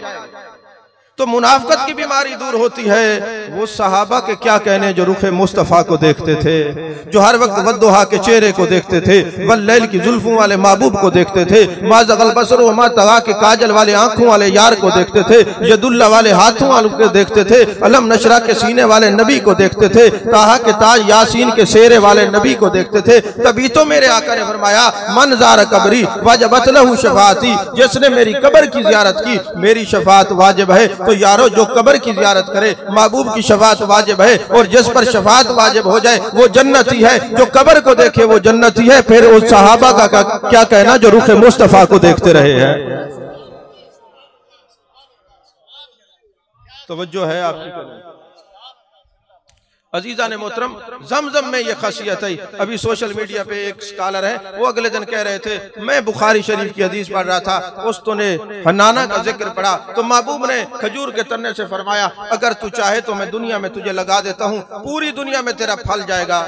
तो मुनाफिकत की बीमारी दूर होती है। वो सहाबा के क्या कहने जो रुखे मुस्तफ़ा को देखते थे, जो हर वक्त वद्दुहा के चेहरे को देखते थे, वल्लैल की जुल्फों वाले महबूब को देखते थे, मा ज़गल बसर व मा तग़ा के काजल वाले आंखों वाले यार को देखते थे, यदुल्ला वाले हाथों वाले को देखते थे, अलम नशरा के सीने वाले नबी को देखते थे, ताहा के ताज यासीन के शेरे वाले नबी को देखते थे। तभी तो मेरे आका ने फरमाया, मन ज़ार कब्री वजबत लहू शफाअती, जिसने मेरी कब्र की ज़ियारत की मेरी शफाअत वाजिब है। तो यारो जो कब्र की ज़ियारत करे महबूब की शफाअत वाजिब है, और जिस पर शफाअत वाजिब हो जाए वो जन्नती है, जो कब्र को देखे वो जन्नती है। फिर उस सहाबा का क्या कहना जो रुखे मुस्तफा को देखते रहे हैं। तवज्जो है आपकी। अजीज़ान मोहतरम, जमजम में ये खासियत है। अभी सोशल मीडिया पे एक स्कॉलर है, वो अगले दिन कह रहे थे, मैं बुखारी शरीफ की हदीस पढ़ रहा था, उस्तो ने हन्नाना का जिक्र पढ़ा तो महबूब ने खजूर के तन्ने से फरमाया, अगर तू चाहे तो मैं दुनिया में तुझे लगा देता हूँ, पूरी दुनिया में तेरा फल जाएगा,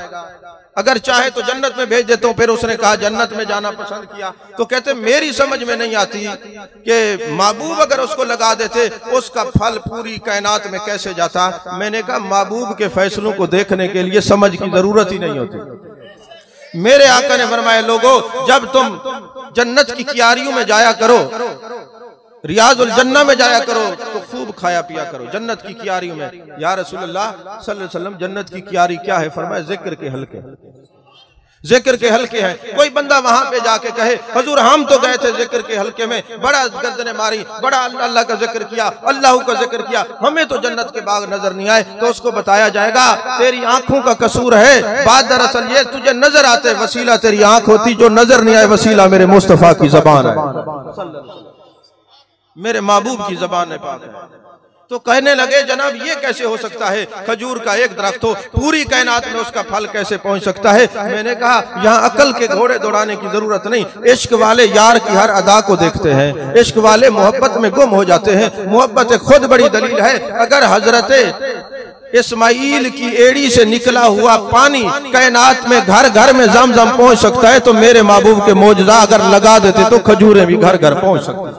अगर चाहे तो जन्नत में भेज देता हूँ। फिर उसने कहा जन्नत में जाना पसंद किया। तो कहते मेरी समझ में नहीं आती कि महबूब अगर उसको लगा देते उसका फल पूरी कायनात में कैसे जाता। मैंने कहा महबूब के फैसलों को देखने के लिए समझ की जरूरत ही नहीं होती। मेरे आका ने फरमाया, लोगों जब तुम जन्नत की क्यारियों में जाया करो, रियाजुल जन्ना में जाया करो, तो खूब खाया पिया करो जन्नत की क्यारियों में। या रसूलुल्लाह सल्लल्लाहु अलैहि वसल्लम, जन्नत की क्यारी क्या है? फरमाया जिक्र के हल्के, जिक्र के हल्के हैं। कोई बंदा वहां पे जाके कहे, हुजूर हम तो गए थे जिक्र के हल्के में, बड़ा गर्दनें मारी, बड़ा अल्लाह का जिक्र किया, अल्लाह का जिक्र किया, हमें तो जन्नत के बाग नजर नहीं आए। तो उसको बताया जाएगा तेरी आंखों का कसूर है। बात दरअसल ये, तुझे नजर आते वसीला तेरी आंख होती, जो नजर नहीं आए वसीला मेरे मुस्तफा की जबान है, मेरे महबूब की जबान है पाक है। तो कहने लगे जनाब ये कैसे हो सकता है, खजूर का एक दरख्त हो पूरी कायनात में उसका फल कैसे पहुंच सकता है? मैंने कहा यहाँ अकल के घोड़े दौड़ाने की जरूरत नहीं। इश्क वाले यार की हर अदा को देखते हैं, इश्क वाले मोहब्बत में गुम हो जाते हैं। मोहब्बत खुद बड़ी दलील है। अगर हजरत इस्माइल की एड़ी से निकला हुआ पानी कायनात में घर घर में ज़म-ज़म पहुंच सकता है, तो मेरे महबूब के मौजज़ा अगर लगा देते तो खजूरें भी घर घर पहुंच सकती।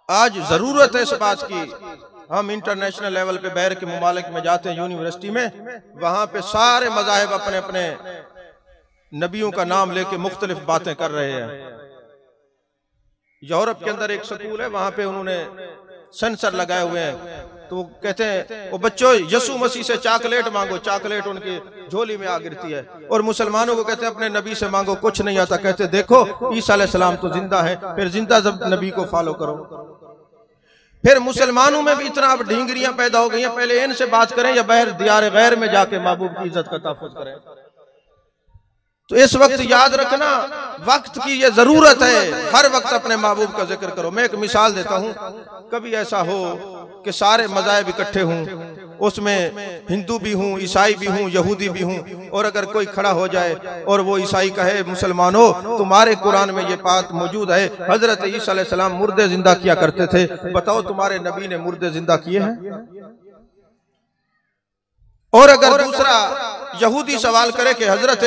आज जरूरत है इस बात की, हम इंटरनेशनल लेवल पे बैर के मुमालिक में जाते हैं, यूनिवर्सिटी में, वहां पे सारे मज़ाहिब अपने अपने नबियों का नाम लेके मुख्तलिफ बातें कर रहे हैं। यूरोप के अंदर एक स्कूल है, वहां पे उन्होंने सेंसर लगाए हुए हैं, तो कहते हैं वो बच्चों यसू मसीह से चॉकलेट मांगो, चॉकलेट उनकी झोली में आ गिरती है। और मुसलमानों को कहते हैं अपने नबी से मांगो, कुछ नहीं आता। कहते देखो ईसा अलैहिस्सलाम तो जिंदा है, फिर जिंदा नबी को फॉलो करो। फिर मुसलमानों में भी इतना अब ढींगरियां पैदा हो गई हैं, पहले इनसे बात करें या बहर दियार गैर में जाके महबूब की इज्जत का तहफ़्फ़ुज़ करें। तो इस वक्त याद रखना, वक्त की ये जरूरत है, हर वक्त अपने महबूब का जिक्र करो। मैं एक मिसाल देता हूँ, कभी ऐसा हो कि सारे मज़ाहिब इकट्ठे हों, उसमें हिंदू भी हूँ, ईसाई भी हूँ, यहूदी भी हूँ, और अगर कोई खड़ा हो जाए और वो ईसाई कहे मुसलमानों तुम्हारे कुरान में ये बात मौजूद है, हजरत ईसा अलैहिस्सलाम मुर्दे जिंदा किया करते थे, बताओ तुम्हारे नबी ने मुर्दे जिंदा किए हैं? और अगर दूसरा यहूदी सवाल करे कि हजरत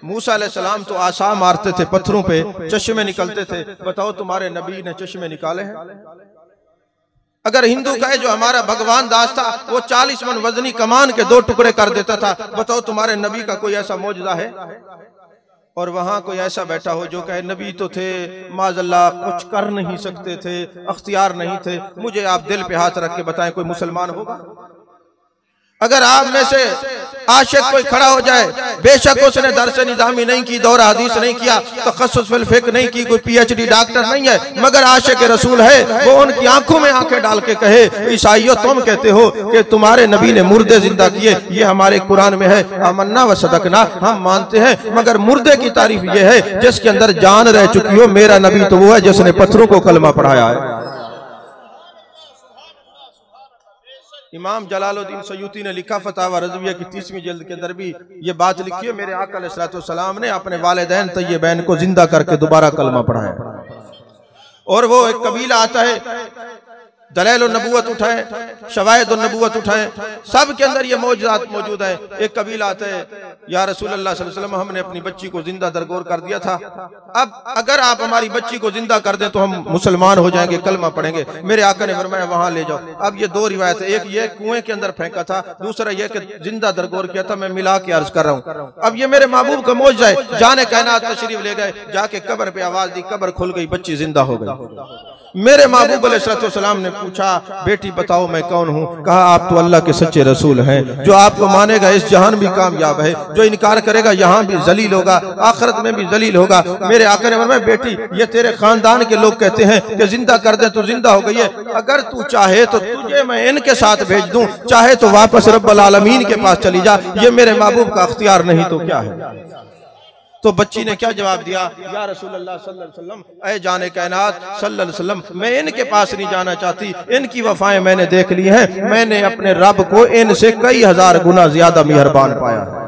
मूसा अलैहिस्सलाम तो आसा मारते थे, पत्थरों पे चश्मे निकलते थे, बताओ तुम्हारे नबी ने चश्मे निकाले हैं? अगर हिंदू कहे जो हमारा भगवान दास था वो 40 मन वजनी कमान के 2 टुकड़े कर देता था, बताओ तुम्हारे नबी का कोई ऐसा मौजज़ा है? और वहां कोई ऐसा बैठा हो जो कहे नबी तो थे माज़अल्लाह कुछ कर नहीं सकते थे, अख्तियार नहीं थे, मुझे आप दिल पे हाथ रख के बताएं कोई मुसलमान होगा? अगर आप में से आशिक कोई खड़ा हो जाए, बेशक उसने दर्स निज़ामी नहीं की, दौरा हदीस नहीं किया, तखस्सुस फिल फ़िक़्ह नहीं की, कोई PhD डॉक्टर नहीं है, मगर आशिक रसूल है, वो उनकी आंखों में आंखें डाल के कहे ईसाइयों तुम कहते हो कि तुम्हारे नबी ने मुर्दे जिंदा किए, ये हमारे कुरान में है, आमन्ना व सदकना, हम मानते हैं, मगर मुर्दे की तारीफ ये है जिसके अंदर जान रह चुकी हो। मेरा नबी तो वो है जिसने पत्थरों को कलमा पढ़ाया है। इमाम जलालुद्दीन सयूती ने लिखा फतावा रज़विया की 30वीं जिल्द के अंदर भी ये बात लिखी है, मेरे आका अलैहिस्सलाम ने अपने वालिदैन तय्यबैन को जिंदा करके दोबारा कलमा पढ़ाया। और वो एक कबीला आता है, दलाइल नबूवत उठाए, शवाहिद नबूवत उठाए, सब के अंदर ये मौजूदात मौजूद है। एक कबीला आता है, या रसूल अल्लाह सल्लल्लाहु अलैहि वसल्लम हमने अपनी बच्ची को जिंदा दरगोर कर दिया था, अब अगर आप हमारी बच्ची को जिंदा कर दें तो हम मुसलमान हो जाएंगे, कलमा पढ़ेंगे। मेरे आका ने फरमाया वहां ले जाओ। अब ये 2 रिवायत है, एक ये कुएं के अंदर फेंका था, दूसरा ये कि जिंदा दरगोर किया था, मैं मिला के अर्ज कर रहा हूँ। अब ये मेरे महबूब का मौजज़ा है, जाने कायनात तशरीफ ले गए, जाके कब्र पे आवाज दी, कब्र खुल गई, बच्ची जिंदा हो गई। मेरे महबूब अलैहिस्सलाम ने पूछा बेटी बताओ मैं कौन हूँ? कहा आप तो अल्लाह के सच्चे रसूल हैं, जो आपको मानेगा इस जहान भी कामयाब है, जो इनकार करेगा यहाँ भी जलील होगा, आखिरत में भी जलील होगा। मेरे आका ने फरमाया बेटी ये तेरे खानदान के लोग कहते हैं कि जिंदा कर दे तो जिंदा हो गई है, अगर तू चाहे तो तुझे मैं इनके साथ भेज दूं, चाहे तो वापस रब्बुल आलमीन के पास चली जा, ये मेरे महबूब का अख्तियार नहीं तो क्या है? तो बच्ची ने क्या जवाब दिया? या रसूल अल्लाह सल्लल्लाहु अलैहि वसल्लम, ऐ जाने कायनात सल्लल्लाहु अलैहि वसल्लम, मैं इनके पास नहीं जाना चाहती, इनकी वफाएं मैंने देख ली हैं, मैंने अपने रब को इनसे कई हजार गुना ज्यादा मेहरबान पाया है।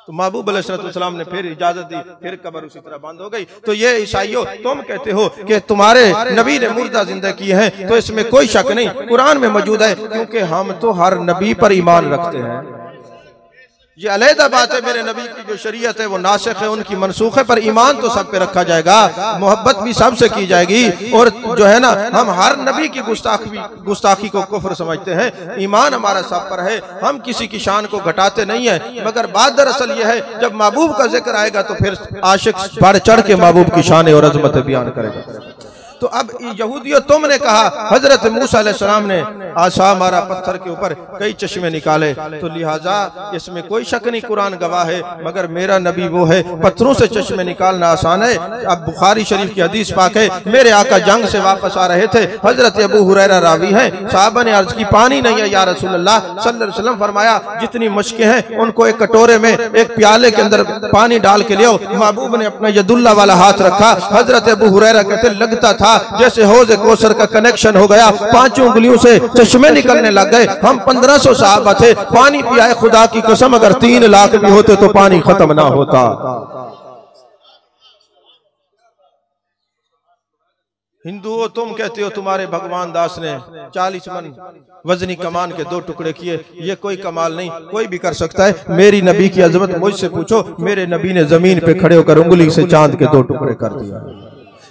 तो महबूब अलैहिस्सलाम ने फिर इजाजत दी, फिर कब्र उसी तरह बंद हो गई। तो ये ईसाइयों तुम कहते हो कि तुम्हारे नबी ने मुर्दा जिंदा किए हैं, तो इसमें कोई शक नहीं, कुरान में मौजूद है, क्योंकि हम तो हर नबी पर ईमान रखते हैं। ये अलहदा बात है, मेरे नबी की जो शरीयत है वो नासिख है, उनकी मनसूख है, पर ईमान तो सब पे रखा जाएगा, मोहब्बत भी सबसे की जाएगी। और जो है ना, हम हर नबी की गुस्ताखी को कुफ्र समझते हैं, ईमान हमारा सब पर है, हम किसी की शान को घटाते नहीं है। मगर बात दरअसल ये है, जब महबूब का जिक्र आएगा तो फिर आशिक बढ़ चढ़ के महबूब की शान और अजमत बयान करेगा। तो अब यहूदियों तुमने कहा हजरत मूसा अलैहिस्सलाम ने आसा मारा, पत्थर के ऊपर कई चश्मे निकाले, तो लिहाजा इसमें कोई शक नहीं, कुरान गवाह है, मगर मेरा नबी वो है, पत्थरों से चश्मे निकालना आसान है। अब बुखारी शरीफ की हदीस पाक है, मेरे आका जंग से वापस आ रहे थे, हजरत अबू हुरैरा रावी हैं, साहबा ने अर्ज की पानी नहीं है या रसूल अल्लाह सल्लल्लाहु अलैहि वसल्लम, फरमाया जितनी मुश्कें हैं उनको एक कटोरे में एक प्याले के अंदर पानी डाल के ले आओ। महबूब ने अपना यदुल्ला वाला हाथ रखा, हजरत अबू हुरैरा कहते लगता था था जैसे हौज कौसर का कनेक्शन हो गया, पांचों उंगलियों से चश्मे निकलने लग गए। हम 1500 साहबा थे, पानी पियाए खुदा की कसम, अगर 3 लाख भी होते तो पानी खत्म ना होता। हिंदुओं, तुम कहते हो तुम्हारे भगवान दास ने 40 मन वजनी कमान के 2 टुकड़े किए, ये कोई कमाल नहीं, कोई भी कर सकता है। मेरी नबी की अजमत मुझसे पूछो, मेरे नबी ने जमीन पे खड़े होकर उंगली से चांद के 2 टुकड़े कर दिया।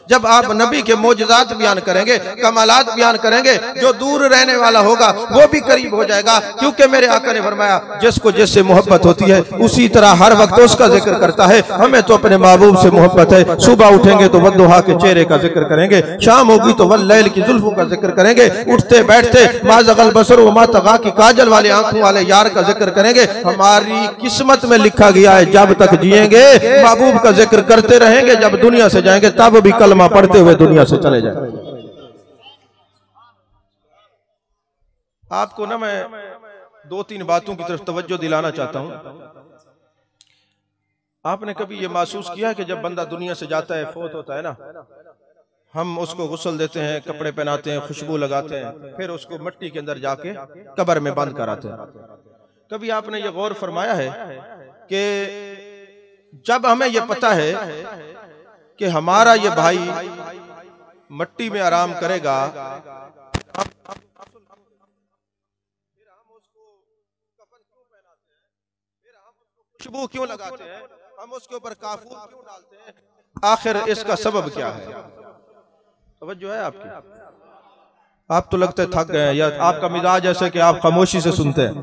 जब आप नबी के मौजज़ात बयान करेंगे, कमालात बयान करेंगे, जो दूर रहने वाला होगा वो भी करीब हो जाएगा, क्योंकि मेरे आका ने फरमाया जिसको जिससे मोहब्बत होती है उसी तरह हर वक्त उसका जिक्र करता है। हमें तो अपने महबूब से मोहब्बत है। सुबह उठेंगे तो वद्दुहा के चेहरे का जिक्र करेंगे, शाम होगी तो वल्लैल की जुल्फों का जिक्र करेंगे, उठते बैठते मा ज़गल बसर व मा तग़ा की काजल वाले आंखों वाले यार का जिक्र करेंगे। हमारी किस्मत में लिखा गया है जब तक जिएंगे महबूब का जिक्र करते रहेंगे, जब दुनिया से जाएंगे तब भी कलमा पढ़ते हुए दुनिया से चले जाए। आपको ना मैं 2-3 बातों की तरफ तवज्जो दिलाना चाहता हूं। आपने कभी ये महसूस किया है कि जब बंदा दुनिया से जाता है, फोत होता है ना, हम उसको गुस्ल देते हैं, कपड़े पहनाते हैं, खुशबू लगाते हैं, फिर उसको मिट्टी के अंदर जाके कब्र में बंद कराते हैं। कभी आपने ये गौर फरमाया है कि जब हमें ये पता है कि हमारा ये भाई मिट्टी में आराम करेगा, खुशबू क्यों लगाते हैं, हम उसके ऊपर काफूर क्यों डालते हैं, आखिर इसका सबब क्या है? तवज्जो है आपकी? आप तो लगता है थक गए हैं, या आपका मिजाज ऐसे कि आप खामोशी से सुनते हैं।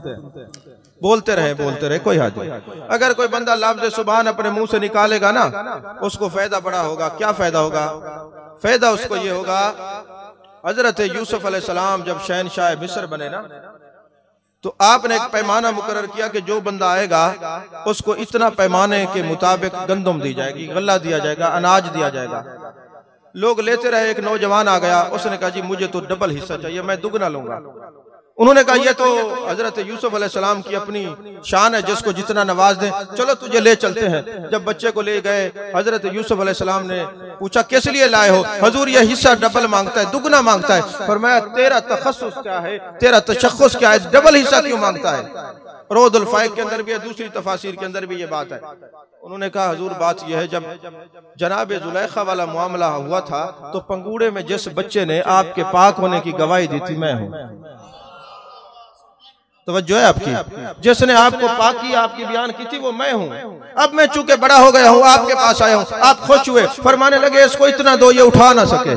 बोलते रहे, कोई हाज नहीं। अगर कोई बंदा लफ्ज़ सुभान अपने मुंह से निकालेगा ना, उसको फायदा बड़ा होगा। क्या फायदा होगा? फायदा उसको ये होगा, हजरत यूसुफ अलैहिस्सलाम जब शहनशाह मिस्र बने ना, तो आपने एक पैमाना मुकर्रर किया कि जो बंदा आएगा उसको इतना पैमाने के मुताबिक गंदम दी जाएगी, गल्ला दिया जाएगा, अनाज दिया जाएगा। लोग लेते रहे। एक नौजवान आ गया, उसने कहा जी मुझे तो डबल हिस्सा चाहिए, मैं दुगना लूंगा। उन्होंने कहा ये तो हजरत यूसुफ अलैहिस्सलाम की अपनी शान है, जिसको जितना नवाज दे, चलो तुझे ले चलते हैं। जब बच्चे को ले गए, हजरत यूसुफ अलैहिस्सलाम ने पूछा किस लिए लाए हो? हजूर ये हिस्सा डबल मांगता है, दुगना मांगता है। फरमाया तेरा तखस्सुस क्या है, तेरा तशख्खुस क्या है, डबल हिस्सा क्यों मांगता है? रोदुल फाइक के अंदर भी है, दूसरी तफासिर के अंदर भी ये बात है। उन्होंने कहा हजूर बात यह है, जब जनाब जुलैखा वाला मामला हुआ था तो पंगूड़े में जिस बच्चे ने आपके पाक होने की गवाही दी थी मैं हूं। तवज्जो है आपकी? जिसने आपको पाक की, आपकी बयान की थी, वो मैं हूं। अब मैं चूंकि बड़ा हो गया हूं, आपके पास आया हूं, आप खुश हुए, फरमाने लगे इसको इतना दो, ये उठा ना सके।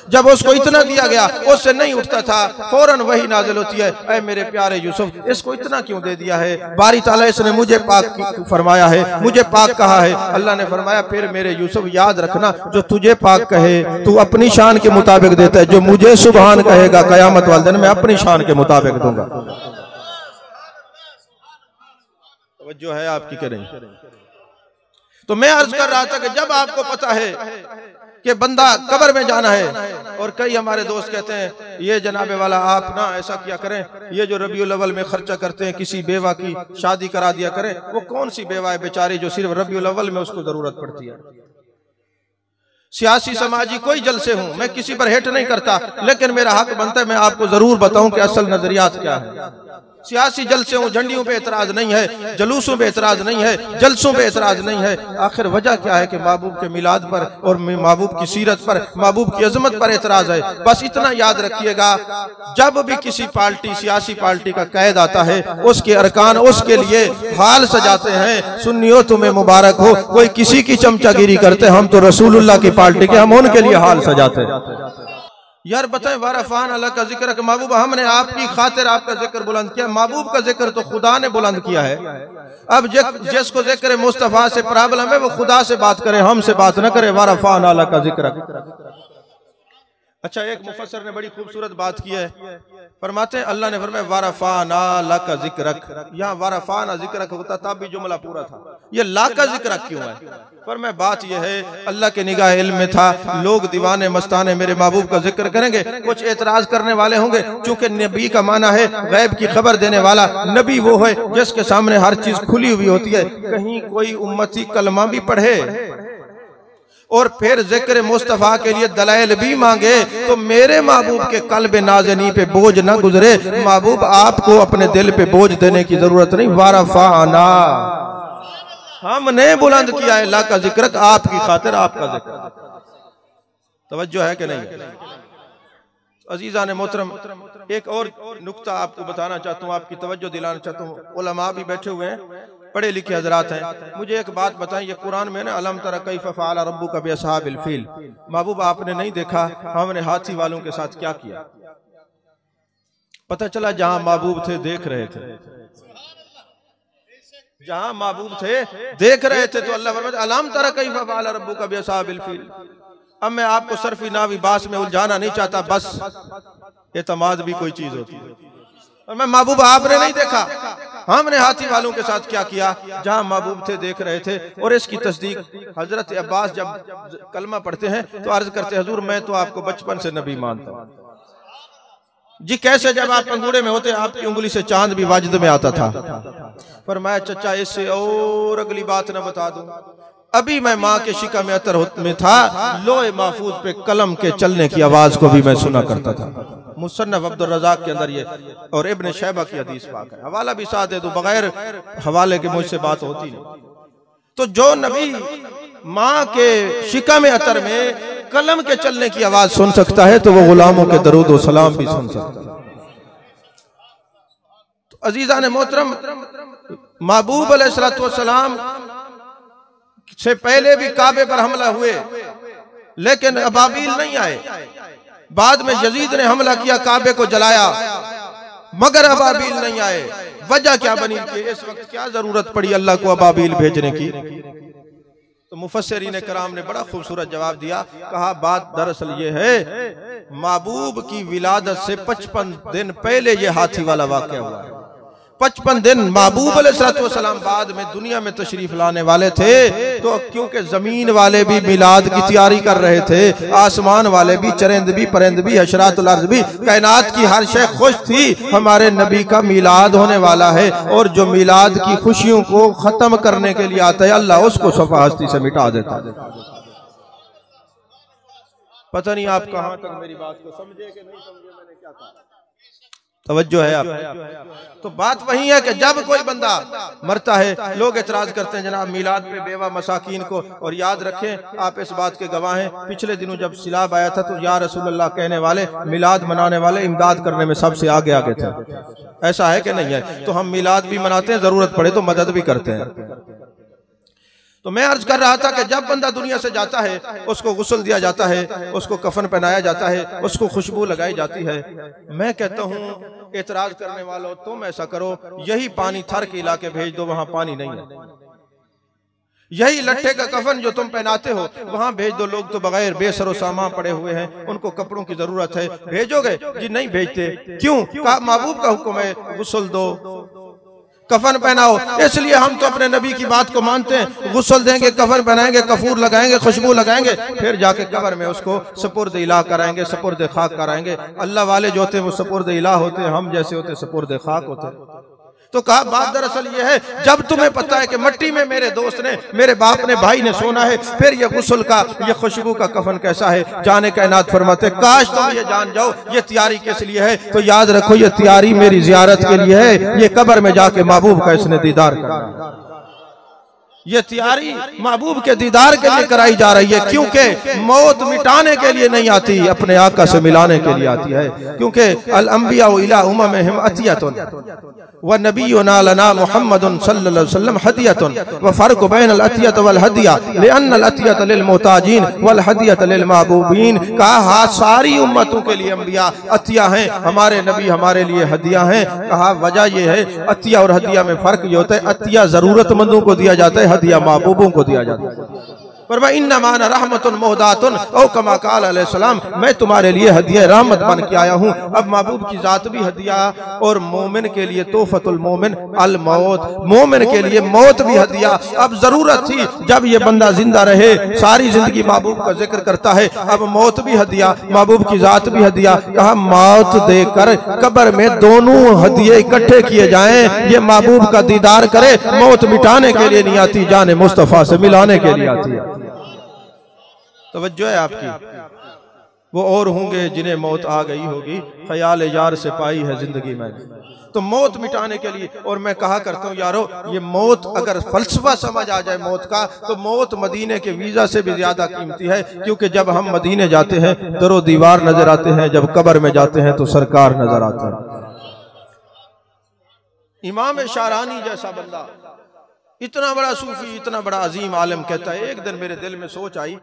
जब उसको इतना दिया गया, उससे नहीं उठता था, फौरन वही नाजिल होती है, ऐ मेरे प्यारे यूसुफ इसको इतना क्यों दे दिया है? बारी ताला इसने मुझे पाक फरमाया है, मुझे पाक कहा है। अल्लाह ने फरमाया फिर मेरे यूसुफ याद रखना, जो तुझे पाक कहे तू अपनी शान के मुताबिक देता है, जो मुझे सुभान कहेगा कयामत वाले दिन मैं अपनी शान के मुताबिक दूंगा। जो है आपकी करें। तो मैं अर्ज कर रहा था कि जब आपको पता है कि बंदा कब्र में जाना है, और कई हमारे दोस्त कहते हैं ये जनाबे वाला आप ना ऐसा किया करें, ये जो रबीउल अव्वल में खर्चा करते हैं किसी बेवा की शादी करा दिया करें। वो कौन सी बेवा है बेचारी जो सिर्फ रबीउल अव्वल में उसको जरूरत पड़ती है? सियासी समाजी कोई जलसे हूं, मैं किसी पर हेट नहीं करता, लेकिन मेरा हक बनता है मैं आपको जरूर बताऊं कि असल नजरियात क्या है। सियासी जलसे हूं, झंडियों पे एतराज नहीं है, जलूसों पे एतराज नहीं है, जलसों पे एतराज नहीं है। आखिर वजह क्या है कि महबूब के मिलाद पर और महबूब की सीरत पर, महबूब की अजमत पर एतराज है। बस इतना याद रखिएगा, जब भी किसी पार्टी, सियासी पार्टी का कैद आता है, उसके अरकान उसके लिए हाल सजाते हैं। सुन्नियों तुम्हें मुबारक हो, कोई किसी की चमचागिरी करते, हम तो रसूलुल्लाह की पार्टी के, हम उनके लिए हाल सजाते हैं। यार बताएं, वारफान अल्लाह का जिक्र कि महबूब हमने आपकी खातिर आपका जिक्र बुलंद किया। महबूब का जिक्र तो खुदा ने बुलंद किया है। अब जिसको जिक्र मुस्तफा से प्रॉब्लम है वो खुदा से बात करे, हमसे बात न करे। वारफान अल्लाह का जिक्र। अच्छा, एक मुफस्सिर ने बड़ी खूबसूरत बात की है, फरमाते हैं अल्लाह ने फरमाया वारफाना ला का जिक्रक। यहाँ वारफाना जिक्रक होता तब भी जुमला पूरा था, ये ला का जिक्रक क्यों है? फरमाया बात यह है अल्लाह के निगाह इल्म में था, लोग दीवाने मस्ताने मेरे महबूब का जिक्र करेंगे, कुछ एतराज करने वाले होंगे। चूंकि नबी का माना है गैब की खबर देने वाला, नबी वो है जिसके सामने हर चीज खुली हुई होती है। कहीं कोई उम्मती कलमा भी पढ़े, और फिर जिक्र मुस्तफ़ा के लिए दलाइल भी मांगे तो मेरे महबूब के कल्ब नाज़नी पे बोझ ना गुजरे। महबूब आपको अपने दिल पे बोझ देने की जरूरत नहीं। वारफ़अना, हमने बुलंद किया अल्लाह का जिक्र आपकी खातिर, आपका जिक्र। तवज्जो है कि नहीं? अजीज़ान मोहतरम, एक और नुक्ता आपको बताना चाहता हूँ, आपकी तवज्जो दिलाना चाहता हूँ। उलमा भी बैठे हुए हैं, पढ़े लिखे हजरात हैं। मुझे एक बात बताएं, ये कुरान में ना अलम तरा कैफ़ फ़अल रब्बुका बिअस्हाबिल फ़ील, महबूब आपने नहीं देखा हमने हाथी वालों के साथ क्या किया? पता चला जहां महबूब थे देख रहे थे, जहां महबूब थे देख रहे थे। तो अल्लाह फरमाता अलम तरा कैफ़ फ़अल रब्बुका बिअस्हाबिल फ़ील। अब मैं आपको सर्फी नावी बास में उलझाना नहीं चाहता, बस एतमाद भी कोई चीज होती है। और मैं महबूब आपने नहीं देखा हमने हाथी वालों के साथ क्या किया? जहां महबूब थे देख रहे थे। और इसकी तस्दीक हजरत अब्बास जब कलमा पढ़ते हैं तो अर्ज करते हैं हुजूर मैं तो आपको बचपन से नबी मानता हूं। जी कैसे? जब आप पंगूड़े में होते आपकी उंगली से चांद भी वाजिद में आता था। पर मैं चचा इससे और अगली बात न बता दूं, अभी मैं माँ के शिका में अतर में था, लोहे महफूज पे कलम के चलने की आवाज को भी मैं सुना करता था। मुसन्नफ अब्दुल रज़ाक के अंदर ये और इब्न शैबा की हदीस पाक है। हवाला भी साथ दे दो, बगैर हवाले के मुझसे बात होती नहीं। तो जो नबी माँ के शिका में अतर में कलम के चलने की आवाज सुन सकता है तो वो गुलामों के दरूद व सलाम भी सुन सकता है। तो अजीज़ान मोहतरम, महबूब अलैहिस्सलातु वस्सलाम से पहले भी काबे पर हमला हुए, लेकिन अबाबील नहीं आए। बाद में यजीद ने हमला किया, काबे को जलाया, मगर अबाबील नहीं आए। वजह क्या बनी कि इस वक्त क्या जरूरत पड़ी अल्लाह को अबाबील भेजने की? तो मुफस्सिरीन कराम ने बड़ा खूबसूरत जवाब दिया। कहा बात दरअसल ये है, महबूब की विलादत से 55 दिन पहले ये हाथी वाला वाक़या हुआ है। 55 दिन महबूब अलैहिस्सलाम बाद में दुनिया में तशरीफ लाने वाले थे। तो क्योंकि जमीन वाले भी मिलाद की तैयारी कर रहे थे, आसमान वाले भी, चरिंद भी, परिंद भी, हशरातुल अर्ज़ भी, कायनात की हर शय खुश थी हमारे नबी का मिलाद होने वाला है। और जो मिलाद की खुशियों को खत्म करने के लिए आता है अल्लाह उसको सफा हस्ती से मिटा देता है। पता नहीं आप कहां तक मेरी बात को समझे कि नहीं समझे, मैंने क्या कहा? तवज्जो है आप? तो बात वही है कि जब कोई बंदा मरता है लोग एतराज करते हैं जनाब मिलाद पे बेवा मसाकीन को। और याद रखें, आप इस बात के गवाह हैं, पिछले दिनों जब सिलाब आया था तो या रसूलुल्लाह कहने वाले, मिलाद मनाने वाले इमदाद करने में सबसे आगे आगे थे। ऐसा है कि नहीं है? तो हम मिलाद भी मनाते हैं, जरूरत पड़े तो मदद भी करते हैं। तो मैं अर्ज कर रहा था कि जब बंदा दुनिया से जाता है उसको गुस्ल दिया जाता है, उसको कफन पहनाया जाता है, उसको खुशबू लगाई जाती है। मैं कहता हूँ एतराज करने वालों, तुम ऐसा करो, यही पानी थर के इलाके भेज दो, वहां पानी नहीं है। यही लट्ठे का कफन जो तुम पहनाते हो वहां भेज दो। लोग तो बगैर बेसरो सामान पड़े हुए हैं, उनको कपड़ों की जरूरत है, भेजोगे? जी नहीं भेजते। क्यों? महबूब का हुक्म है, गुस्ल दो, कफन पहनाओ। इसलिए हम तो अपने नबी की बात को मानते हैं। गुस्ल देंगे, कफन पहनाएंगे, कफूर लगाएंगे, खुशबू लगाएंगे, फिर जाके कब्र में उसको सपुर्द इलाह कराएंगे, सपुर्द खाक कराएंगे। अल्लाह वाले जो होते हैं वो सपुर्द इलाह होते हैं, हम जैसे होते सपुर्द खाक होते हैं। तो कहा बात दरअसल ये है, जब तुम्हें पता है कि मिट्टी में मेरे दोस्त ने, मेरे बाप ने, भाई ने सोना है, फिर ये गुस्ल का, ये खुशबू का कफन कैसा है? जाने कायनात फरमाते काश तुम ये जान जाओ ये तैयारी किस लिए है। तो याद रखो ये तैयारी मेरी जियारत के लिए है। ये कब्र में जाके महबूब का इसने दीदार करना, ये तैयारी महबूब के दीदार के लिए कराई जा रही है। क्योंकि मौत मिटाने के लिए नहीं आती, अपने आका से मिलाने के लिए आती है। क्योंकि अल अंबिया इला उम्महिम अतियतुन व नबियुना लना मुहम्मदुन सल्लल्लाहु अलैहि वसल्लम हदियतुन व फर्क बैन अल अतियत वल हदिया लिअन्न अल अतियत लिल मुहताजिन वल हदियत लिल महबूबिन। कहा सारी उम्मतों के लिए अंबिया अतिया हैं, हमारे नबी हमारे लिए हदिया हैं। कहा वजह यह है, अतिया और हदिया में फर्क ये होता है, अतिया जरूरतमंदों को दिया जाता है, हदिया महबूबों को दिया जाता है। पर मैं इन्नमा अना रहमतुन मुहदातुन औ कमा काल अलैहिस्सलाम, मैं तुम्हारे लिए हदिया रहमत बन के आया हूँ। अब महबूब की जात भी हदिया, और मोमिन के लिए तोहफतुल मोमिन अल मौत, मोमिन के लिए मौत भी हदिया। अब जरूरत थी जब ये बंदा जिंदा रहे, सारी जिंदगी महबूब का जिक्र करता है, अब मौत भी हदिया, महबूब की जात भी हदिया। कहा मौत देकर कब्र में दोनों हदिये इकट्ठे किए जाएं। ये महबूब का दीदार करे, मौत मिटाने के लिए नहीं आती, जाने मुस्तफा से मिलाने के लिए आती है। तवज्जो है आपकी। वो और होंगे जिन्हें मौत आ गई होगी, ख्याल यार से पाई है जिंदगी में। तो मौत मिटाने के लिए, और मैं कहा करता हूँ यारो, ये मौत अगर फलसफा समझ आ जाए मौत का, तो मौत मदीने के वीजा से भी ज्यादा कीमती है। क्योंकि जब हम मदीने जाते हैं दरो दीवार नजर आते हैं, जब कब्र में जाते हैं तो सरकार नजर आते हैं। इमाम शारानी जैसा बंदा, इतना बड़ा सूफी, इतना बड़ा अजीम आलिम, कहता है एक दिन मेरे दिल में सोच आई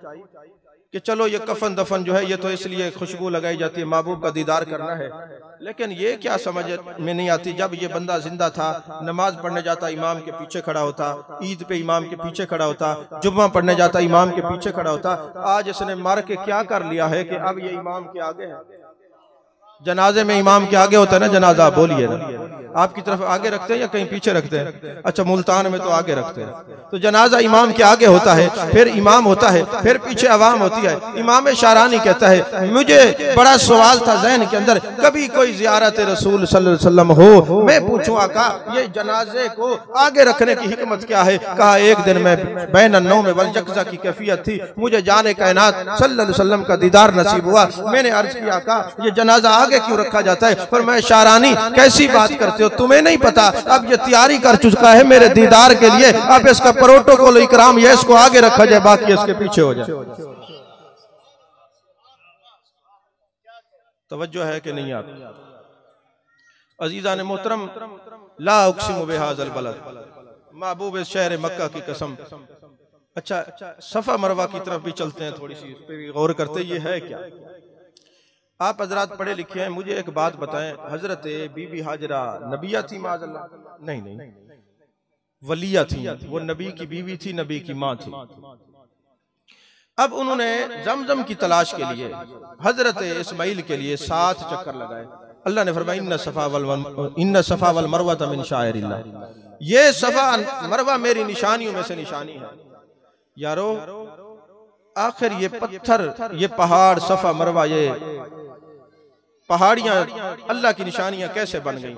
कि चलो ये कफन दफन जो है ये तो इसलिए खुशबू लगाई जाती है, महबूब का दीदार करना है, लेकिन ये क्या समझ में नहीं आती। जब ये बंदा जिंदा था, नमाज पढ़ने जाता इमाम के पीछे खड़ा होता, ईद पे इमाम के पीछे खड़ा होता, जुम्मा पढ़ने जाता इमाम के पीछे खड़ा होता। आज इसने मर के क्या कर लिया है कि अब ये इमाम के आगे है। जनाजे में इमाम के आगे होता है ना जनाजा, बोलिए ना, आपकी तरफ आगे रखते हैं या कहीं पीछे रखते हैं? अच्छा, मुल्तान में तो आगे रखते हैं। तो जनाजा इमाम के आगे होता है, फिर इमाम होता है, फिर पीछे अवाम होती है। इमाम शारानी कहता है मुझे बड़ा सवाल था जहन के अंदर, कभी कोई ज़ियारत रसूल सल्लल्लाहु अलैहि वसल्लम हो, मैं पूछूं आका ये जनाजे को आगे रखने की हिकमत क्या है? कहा एक दिन मैं बैन अन्नौम वल यक़ज़ा की कैफियत थी, मुझे जाने कायनात सल्लल्लाहु अलैहि वसल्लम का दीदार नसीब हुआ। मैंने अर्ज किया आका ये जनाजा आगे क्यों रखा जाता है? पर मैं शारानी कैसी बात करते हो, तुम्हें नहीं पता, अब ये तैयारी कर चुका है मेरे दीदार के लिए, अब इसका प्रोटोकॉल इकराम ये इसको आगे रखा जाए, बाकी इसके पीछे हो जाए। तवज्जो है कि नहीं आप अजीज़ान मोहतरम? ला उक़सिमु बिहाज़ल बलद, महबूब शहर मक्का की कसम। अच्छा, सफा मरवा की तरफ भी चलते हैं, थोड़ी सी इस पे भी गौर करते। ये है क्या? आप हजरात पढ़े लिखे हैं, मुझे एक बात बताएं, हजरत बीबी हाजरा नबिया थी माज़अल्लाह? नहीं, वलिया थी। वो नबी की बीवी थी, नबी की माँ थी। अब उन्होंने जमजम की तलाश के लिए हजरत इस्माइल के लिए 7 चक्कर लगाए। अल्लाह ने फरमाया इन्न सफा वल मरवा मिन शाइरिल्लाह, ये सफा मरवा मेरी निशानियों में से निशानी है। यारो आखिर ये पत्थर, ये पहाड़, सफा मरवा, ये पहाड़ियां अल्लाह की निशानियां कैसे बन गई?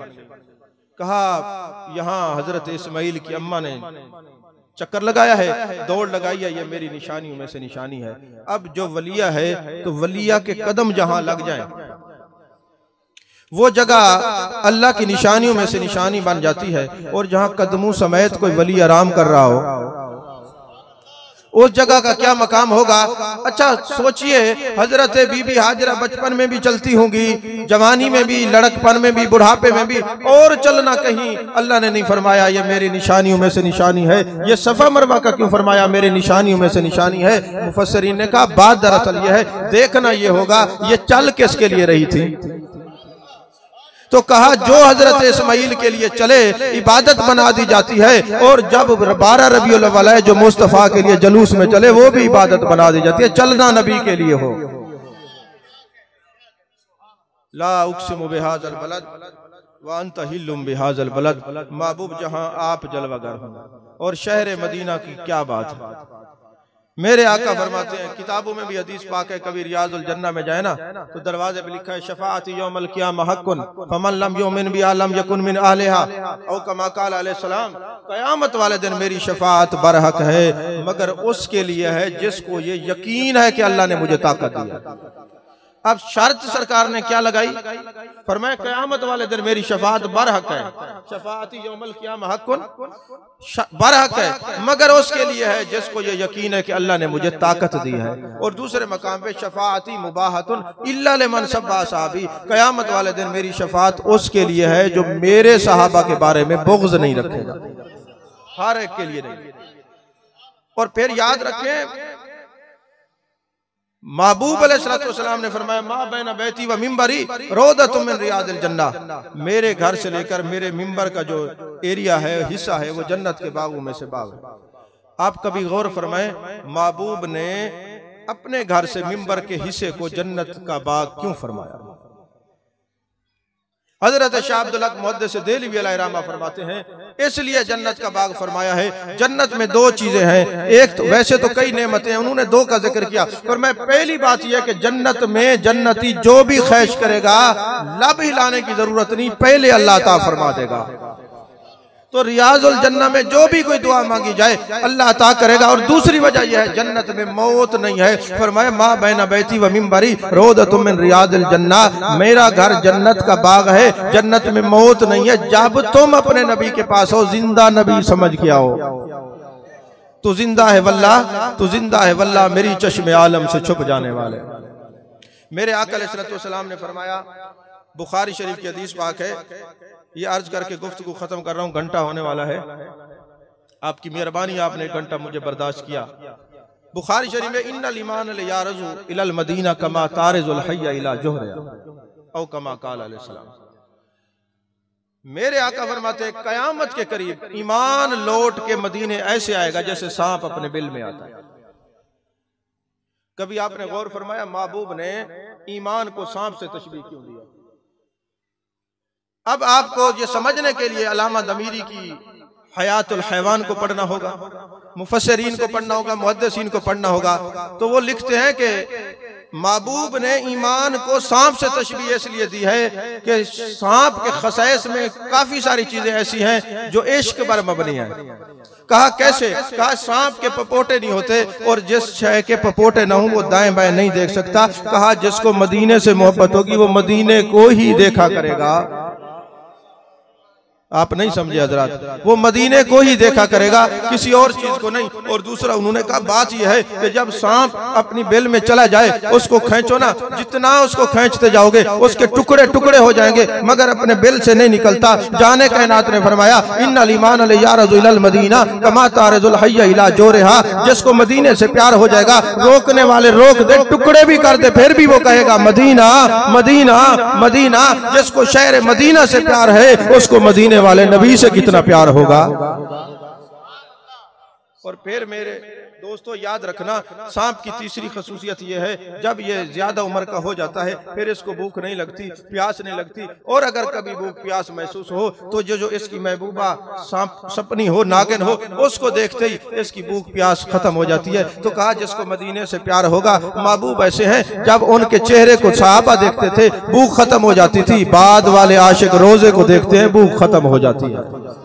कहा यहाँ हजरत इस्माइल की अम्मा ने चक्कर लगाया है, दौड़ लगाई है, ये मेरी निशानियों में से निशानी है। अब जो वलिया है तो वलिया के कदम जहां लग जाएं वो जगह अल्लाह की निशानियों में से निशानी बन जाती है। और जहां कदमों समेत कोई वली आराम कर रहा हो उस जगह का क्या मकाम होगा? अच्छा सोचिए, हजरत बीबी हाजरा बचपन में भी चलती होंगी, जवानी में भी, लड़कपन में भी, बुढ़ापे में भी, और चलना कहीं अल्लाह ने नहीं फरमाया ये मेरी निशानियों में से निशानी है। ये सफा मरवा का क्यों फरमाया मेरी निशानियों में से निशानी है? मुफस्सिरीन ने कहा बात दरअसल ये है, देखना ये होगा ये चल किसके लिए रही थी। तो कहा जो हजरत इस्माइल के लिए चले इबादत बना दी जाती है, और जब 12 रबीउल अव्वल है जो मुस्तफ़ा के लिए जलूस में चले वो भी इबादत बना दी जाती है, चलना नबी के लिए हो। ला उक़सिमु बिहाज़ल बलद व अंत हिल्लुम बिहाज़ल बलद, महबूब जहां आप जलवागर हो। और शहर मदीना की क्या बात है, मेरे आका फरमाते हैं, किताबों में भी हदीस पाक है, कभी रियाजुल जन्ना में जाए ना तो दरवाजे पे लिखा है शफाअती यौमल क़ियामा हक़्क़ुन फमन लम युमिन बिहा लम यकुन मिन अहलिहा औ कमा क़ाल अलैहिस्सलाम, क़यामत वाले दिन मेरी शफाअत बरहक है, मगर उसके लिए है जिसको ये यकीन है कि अल्लाह ने मुझे ताकत दी। अब शर्त सरकार ने क्या लगाई? फरमाया क़यामत वाले दिन मेरी शफाअत बरहक है, शफाअती यौमल क़ियामा हक़्क़ुन बरहक है, मगर उसके लिए है जिसको ये यकीन है कि अल्लाह ने मुझे ताकत दी है। और दूसरे मकाम पे शफाअती मुबाहतुन इल्ला लिमन सब्बा साहबी, क़यामत वाले दिन मेरी शफाअत उसके लिए है जो मेरे सहाबा के बारे में बुग़्ज़ नहीं रखेगा, हर एक के लिए नहीं। और फिर याद रखें महबूब अलैहिस्सलाम ने फरमाया मा बैना बैती व मिंबरी रौदतुम मिन रियादिल जन्ना, मेरे घर से लेकर मेरे मिंबर का जो एरिया है, हिस्सा है, वो जन्नत के बागों में से बाग है। आप कभी गौर फरमाएं महबूब ने अपने घर से मिंबर के हिस्से को जन्नत का बाग क्यों फरमाया? हजरत शाह अब्दुल हक मुहद्दिस देहलवी अलैहिर्रहमा फरमाते हैं इसलिए जन्नत का बाग फरमाया है। जन्नत में 2 चीजें हैं, एक तो वैसे तो कई नेमतें हैं, उन्होंने 2 का जिक्र किया, पर मैं पहली बात यह कि जन्नत में जन्नती जो भी ख्वाहिश करेगा लब हिलाने की जरूरत नहीं, पहले अल्लाह ताला फरमा देगा। तो रियाजुल जन्नह में जो भी कोई दुआ मांगी जाए अल्लाह अता करेगा। और दूसरी वजह यह है जन्नत में मौत नहीं है। फरमाया मा बैना बैती व मिंबरी रोदतुम मिन रियादिल जन्नह, मेरा घर जन्नत का बाग है, जन्नत में मौत नहीं है। जब तुम अपने नबी के पास हो, जिंदा नबी समझ के आओ, तू जिंदा है वल्लाह, तू जिंदा है वल्लाह, मेरी चश्मे आलम से छुप जाने वाले। मेरे आका अलैहिस्सलातु वस्सलाम ने फरमाया, बुखारी शरीफ की हदीस पाक है, ये अर्ज करके गुफ्तगू खत्म कर रहा हूँ, घंटा होने वाला है, आपकी मेहरबानी, आपने एक घंटा मुझे बर्दाश्त किया। बुखारी शरीफ में इन्नल ईमान लयारजु इलल मदीना कमा तारिजुल हय्य इला जुहरिहा औ कमा काल अलैहिस्सलाम। मेरे आका फरमाते हैं कयामत के करीब ईमान लौट के मदीने ऐसे आएगा जैसे सांप अपने बिल में आता है। कभी आपने गौर फरमाया महबूब ने ईमान को सांप से तशबीह क्यों दिया? अब आपको ये समझने के लिए अल्लामा दमीरी की हयातुल हैवान को पढ़ना होगा, मुफस्सिरीन को पढ़ना होगा, मुहद्दिसीन को पढ़ना होगा। तो वो लिखते हैं कि महबूब ने ईमान को सांप से तशबीह इसलिए दी है कि सांप के खसैस में काफी सारी चीजें ऐसी हैं जो इश्क पर मबनी है। कहा कैसे? कहा सांप के पपोटे नहीं होते, और जिस शय के पपोटे ना हो वो दाएं बाएं नहीं देख सकता। कहा जिसको मदीने से मोहब्बत होगी वो मदीने को ही देखा करेगा। आप नहीं समझे हजरात, वो मदीने को ही देखा करेगा, किसी और चीज को नहीं। और दूसरा उन्होंने कहा बात यह है कि जब सांप अपनी बिल में चला जाए उसको खींचो ना, जितना उसको खींचते जाओगे उसके टुकड़े टुकड़े हो जाएंगे, मगर अपने बिल से नहीं निकलता। जाने कायनात ने फरमाया इन्नल ईमान लयारजु इलल मदीना कमा तारिजुल हय्य इला जोरिहा, जिसको मदीने से प्यार हो जाएगा, रोकने वाले रोक दे, टुकड़े भी कर दे, फिर भी वो कहेगा मदीना मदीना मदीना। जिसको शहर मदीना से प्यार है उसको मदीने वाले नबी से कितना प्यार होगा। और फिर मेरे दोस्तों याद रखना, सांप की तीसरी खसूसियत यह है जब ये ज्यादा उम्र का हो जाता है फिर इसको भूख नहीं लगती, प्यास नहीं लगती। और अगर कभी भूख प्यास महसूस हो तो जो इसकी महबूबा सांप सपनी हो, नागिन हो, उसको देखते ही इसकी भूख प्यास खत्म हो जाती है। तो कहा जिसको मदीने से प्यार होगा, महबूब ऐसे हैं जब उनके चेहरे को सहाबा देखते थे भूख खत्म हो जाती थी, बाद वाले आशिक रोजे को देखते हैं भूख खत्म हो जाती है।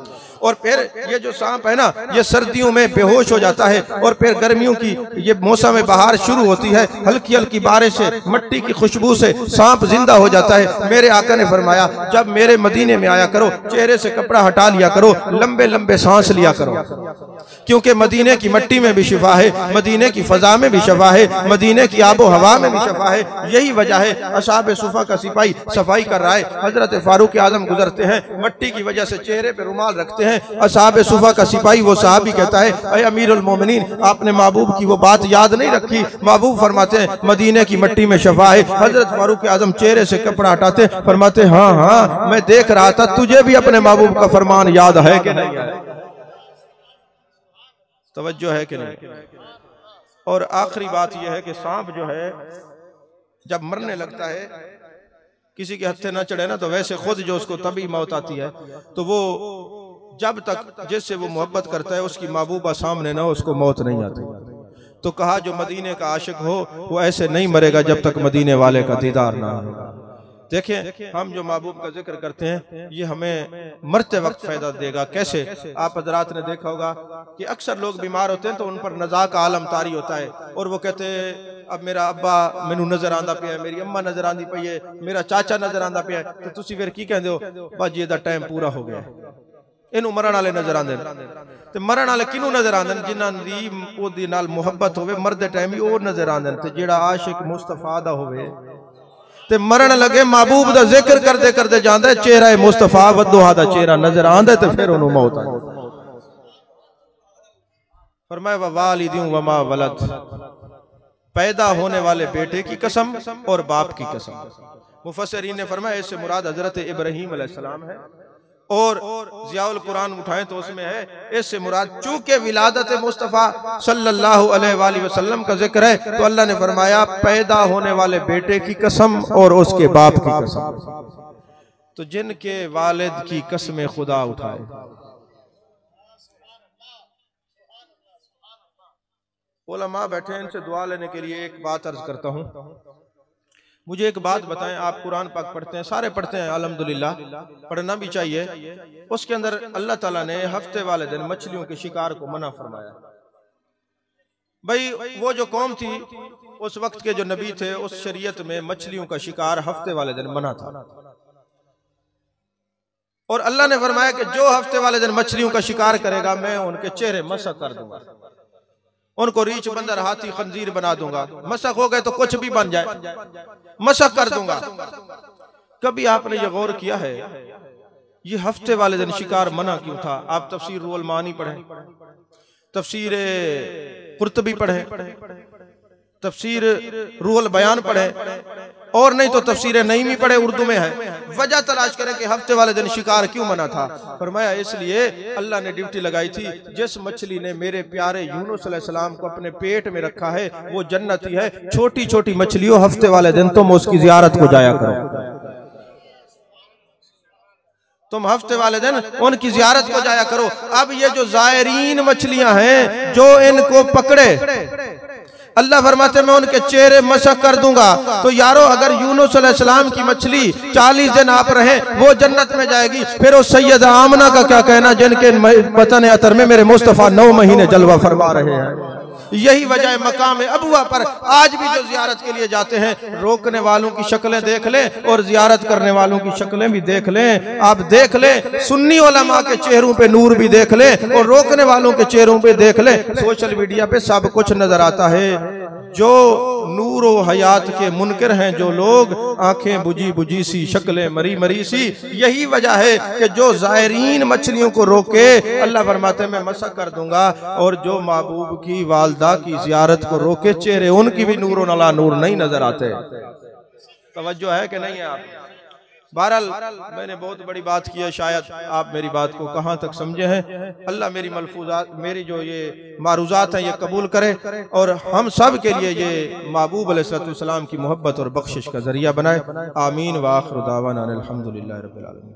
और फिर ये जो सांप है ना, ये सर्दियों में बेहोश हो जाता है, और फिर गर्मियों की ये मौसम बहार शुरू होती है, हल्की हल्की बारिश से, मिट्टी की खुशबू से सांप जिंदा हो जाता है। मेरे आका ने फरमाया जब मेरे मदीने में आया करो, चेहरे से कपड़ा हटा लिया करो, लंबे लंबे सांस लिया करो, क्योंकि मदीने की मिट्टी में भी शिफा है, मदीने की फजा में भी शिफा है, मदीने की आबो हवा में भी शिफा है। यही वजह है असहाब सुफा का सिपाही सफाई कर रहा है, हजरत फारूक आजम गुजरते हैं, मिट्टी की वजह से चेहरे पे रुमाल रखते हैं। असहाब सुफा का सिपाही वो साहबी कहता है अय अमीरुल मोमिनीन, आपने महबूब की वो बात याद नहीं रखी? महबूब फरमाते हैं मदीने की मिट्टी में शिफा है। हजरत फारूक आजम चेहरे से कपड़ा हटाते फरमाते हाँ हाँ मैं देख रहा था, तुझे भी अपने महबूब का फरमान याद है कि नहीं है? तवज्जो है कि नहीं? और आखिरी बात यह है कि सांप जो है जब मरने लगता है, किसी के हत्थे न चढ़े ना, तो वैसे खुद जो उसको तभी मौत आती है, तो वो जब तक जिससे वो मोहब्बत करता है उसकी महबूबा सामने ना, उसको मौत नहीं आती। तो कहा जो मदीने का आशिक हो वो ऐसे नहीं मरेगा जब तक मदीने वाले का दीदार ना हो। देखें हम जो महबूब का जिक्र करते हैं ये हमें मरते वक्त फायदा देगा। कैसे? आप हजरात ने देखा होगा कि अक्सर लोग बीमार होते हैं तो उन पर नज़ा का आलम तारी होता है, और वो कहते हैं अब मेरा अब्बा मैनू नजर आंदा पिया, मेरी अम्मा नजर आंदी पई है, मेरा चाचा नजर आंदा पिया, तो तुसी फिर की कहंदे हो? बस ये दा टाइम पूरा हो गया, इनू मरण वाले नजर आंदे। ते मरण वाले किनू नजर आंदे? जिन्हां दी ओदे नाल मुहब्बत होवे, मरदे टाइम ही ओ नजर आंदे। ते जेड़ा आशिक मुस्तफा दा होवे ते मरण लगे महबूब दा जिक्र करदे करदे जांदा है, चेहरा मुस्तफा वदोहा दा चेहरा नजर आंदा, ते फिर ओनू मौत आ जांदी। फरमाया व वालिदिन व मा वलद, पैदा होने वाले बेटे की कसम और बाप की कसम। मुफस्सिरीन ने फरमाया इससे मुराद हजरत इब्राहीम अलैहिस्सलाम है, और ज़ियाउल कुरान उठाएं तो उसमें है इससे मुराद चूंकि विलादत मुस्तफ़ा सल्लल्लाहु अलैहि वसल्लम का जिक्र है, तो अल्लाह ने फरमाया पैदा होने वाले बेटे की कसम और उसके बाप की कसम। तो जिनके वालिद की कसमें खुदा उठाए, उलमा बैठे, इनसे दुआ लेने के लिए एक बात अर्ज करता हूँ। मुझे एक बात बताएं, आप कुरान पाक पढ़ते हैं, सारे पढ़ते हैं अल्हम्दुलिल्लाह, पढ़ना भी चाहिए। उसके अंदर अल्लाह ताला ने हफ्ते वाले दिन मछलियों के शिकार को मना फरमाया। भाई वो जो कौम थी उस वक्त के जो नबी थे, उस शरीयत में मछलियों का शिकार हफ्ते वाले दिन मना था। और अल्लाह ने फरमाया कि जो हफ्ते वाले दिन मछलियों का शिकार करेगा मैं उनके चेहरे मसक कर दूंगा, उनको रीछ बंदर हाथी खंजीर बना दूंगा। मसक हो गए तो कुछ भी बन जाए, मसक कर दूंगा। कभी आपने ये गौर किया है ये हफ्ते वाले दिन शिकार मना क्यों था? आप तफसीर रूहुल मानी पढ़ें, तफसीर कुर्तबी पढ़ें, तफसीर रूहुल बयान पढ़ें, और नहीं तो तफसीर नईमी पढ़े, उर्दू में है। वजह तलाश करें कि हफ्ते वाले दिन शिकार क्यों मना था। फरमाया इसलिए अल्लाह ने ड्यूटी लगाई थी, जिस मछली ने मेरे प्यारे यूनुस अलैहिस्सलाम को अपने पेट में रखा है वो जन्नती है। छोटी छोटी मछलियों हफ्ते वाले दिन तुम उसकी जियारत को जाया करो, तुम हफ्ते वाले दिन उनकी जियारत को जाया करो। अब ये जो जायरीन मछलियां हैं जो इनको पकड़े, अल्लाह फरमाते मैं उनके चेहरे मसक कर दूंगा। तो यारो अगर यूनुस अलैहिस्सलाम की मछली 40 दिन आप रहे वो जन्नत में जाएगी, फिर उस सैयदा आमना का क्या कहना जिनके बतन अतर में मेरे मुस्तफा 9 महीने जलवा फरमा रहे हैं। यही वजह है मकाम अबुआ पर आज भी जो जियारत के लिए जाते हैं, रोकने वालों की शक्लें देख लें और जियारत करने वालों की शक्लें भी देख लें। आप देख लें, सुन्नी उलमा के चेहरों पे नूर भी देख लें और रोकने वालों के चेहरों पे देख लें। सोशल मीडिया पे सब कुछ नजर आता है। जो नूर व हयात के मुनकर हैं जो लोग, आंखें बुझी बुझी सी, शक्लें मरी मरी सी। यही वजह है कि जो जायरीन मछलियों को रोके अल्लाह फरमाते मैं मसक कर दूंगा, और जो महबूब की वालदा की जियारत को रोके चेहरे उनकी भी नूर अला नूर नहीं नजर आते। तवज्जो है कि नहीं है आप? बहरहाल मैंने बहुत बड़ी बात की है, शायद आप मेरी बात को कहाँ तक समझे हैं। अल्लाह मेरी मलफूजात, मेरी जो ये मारूजात हैं ये कबूल करे और हम सब के लिए ये महबूब अलैहिस्सलाम की मोहब्बत और बख्शिश का जरिया बनाए। आमीन व आखिर दावाना अनिल हम्दुलिल्लाहि रब्बिल आलमीन।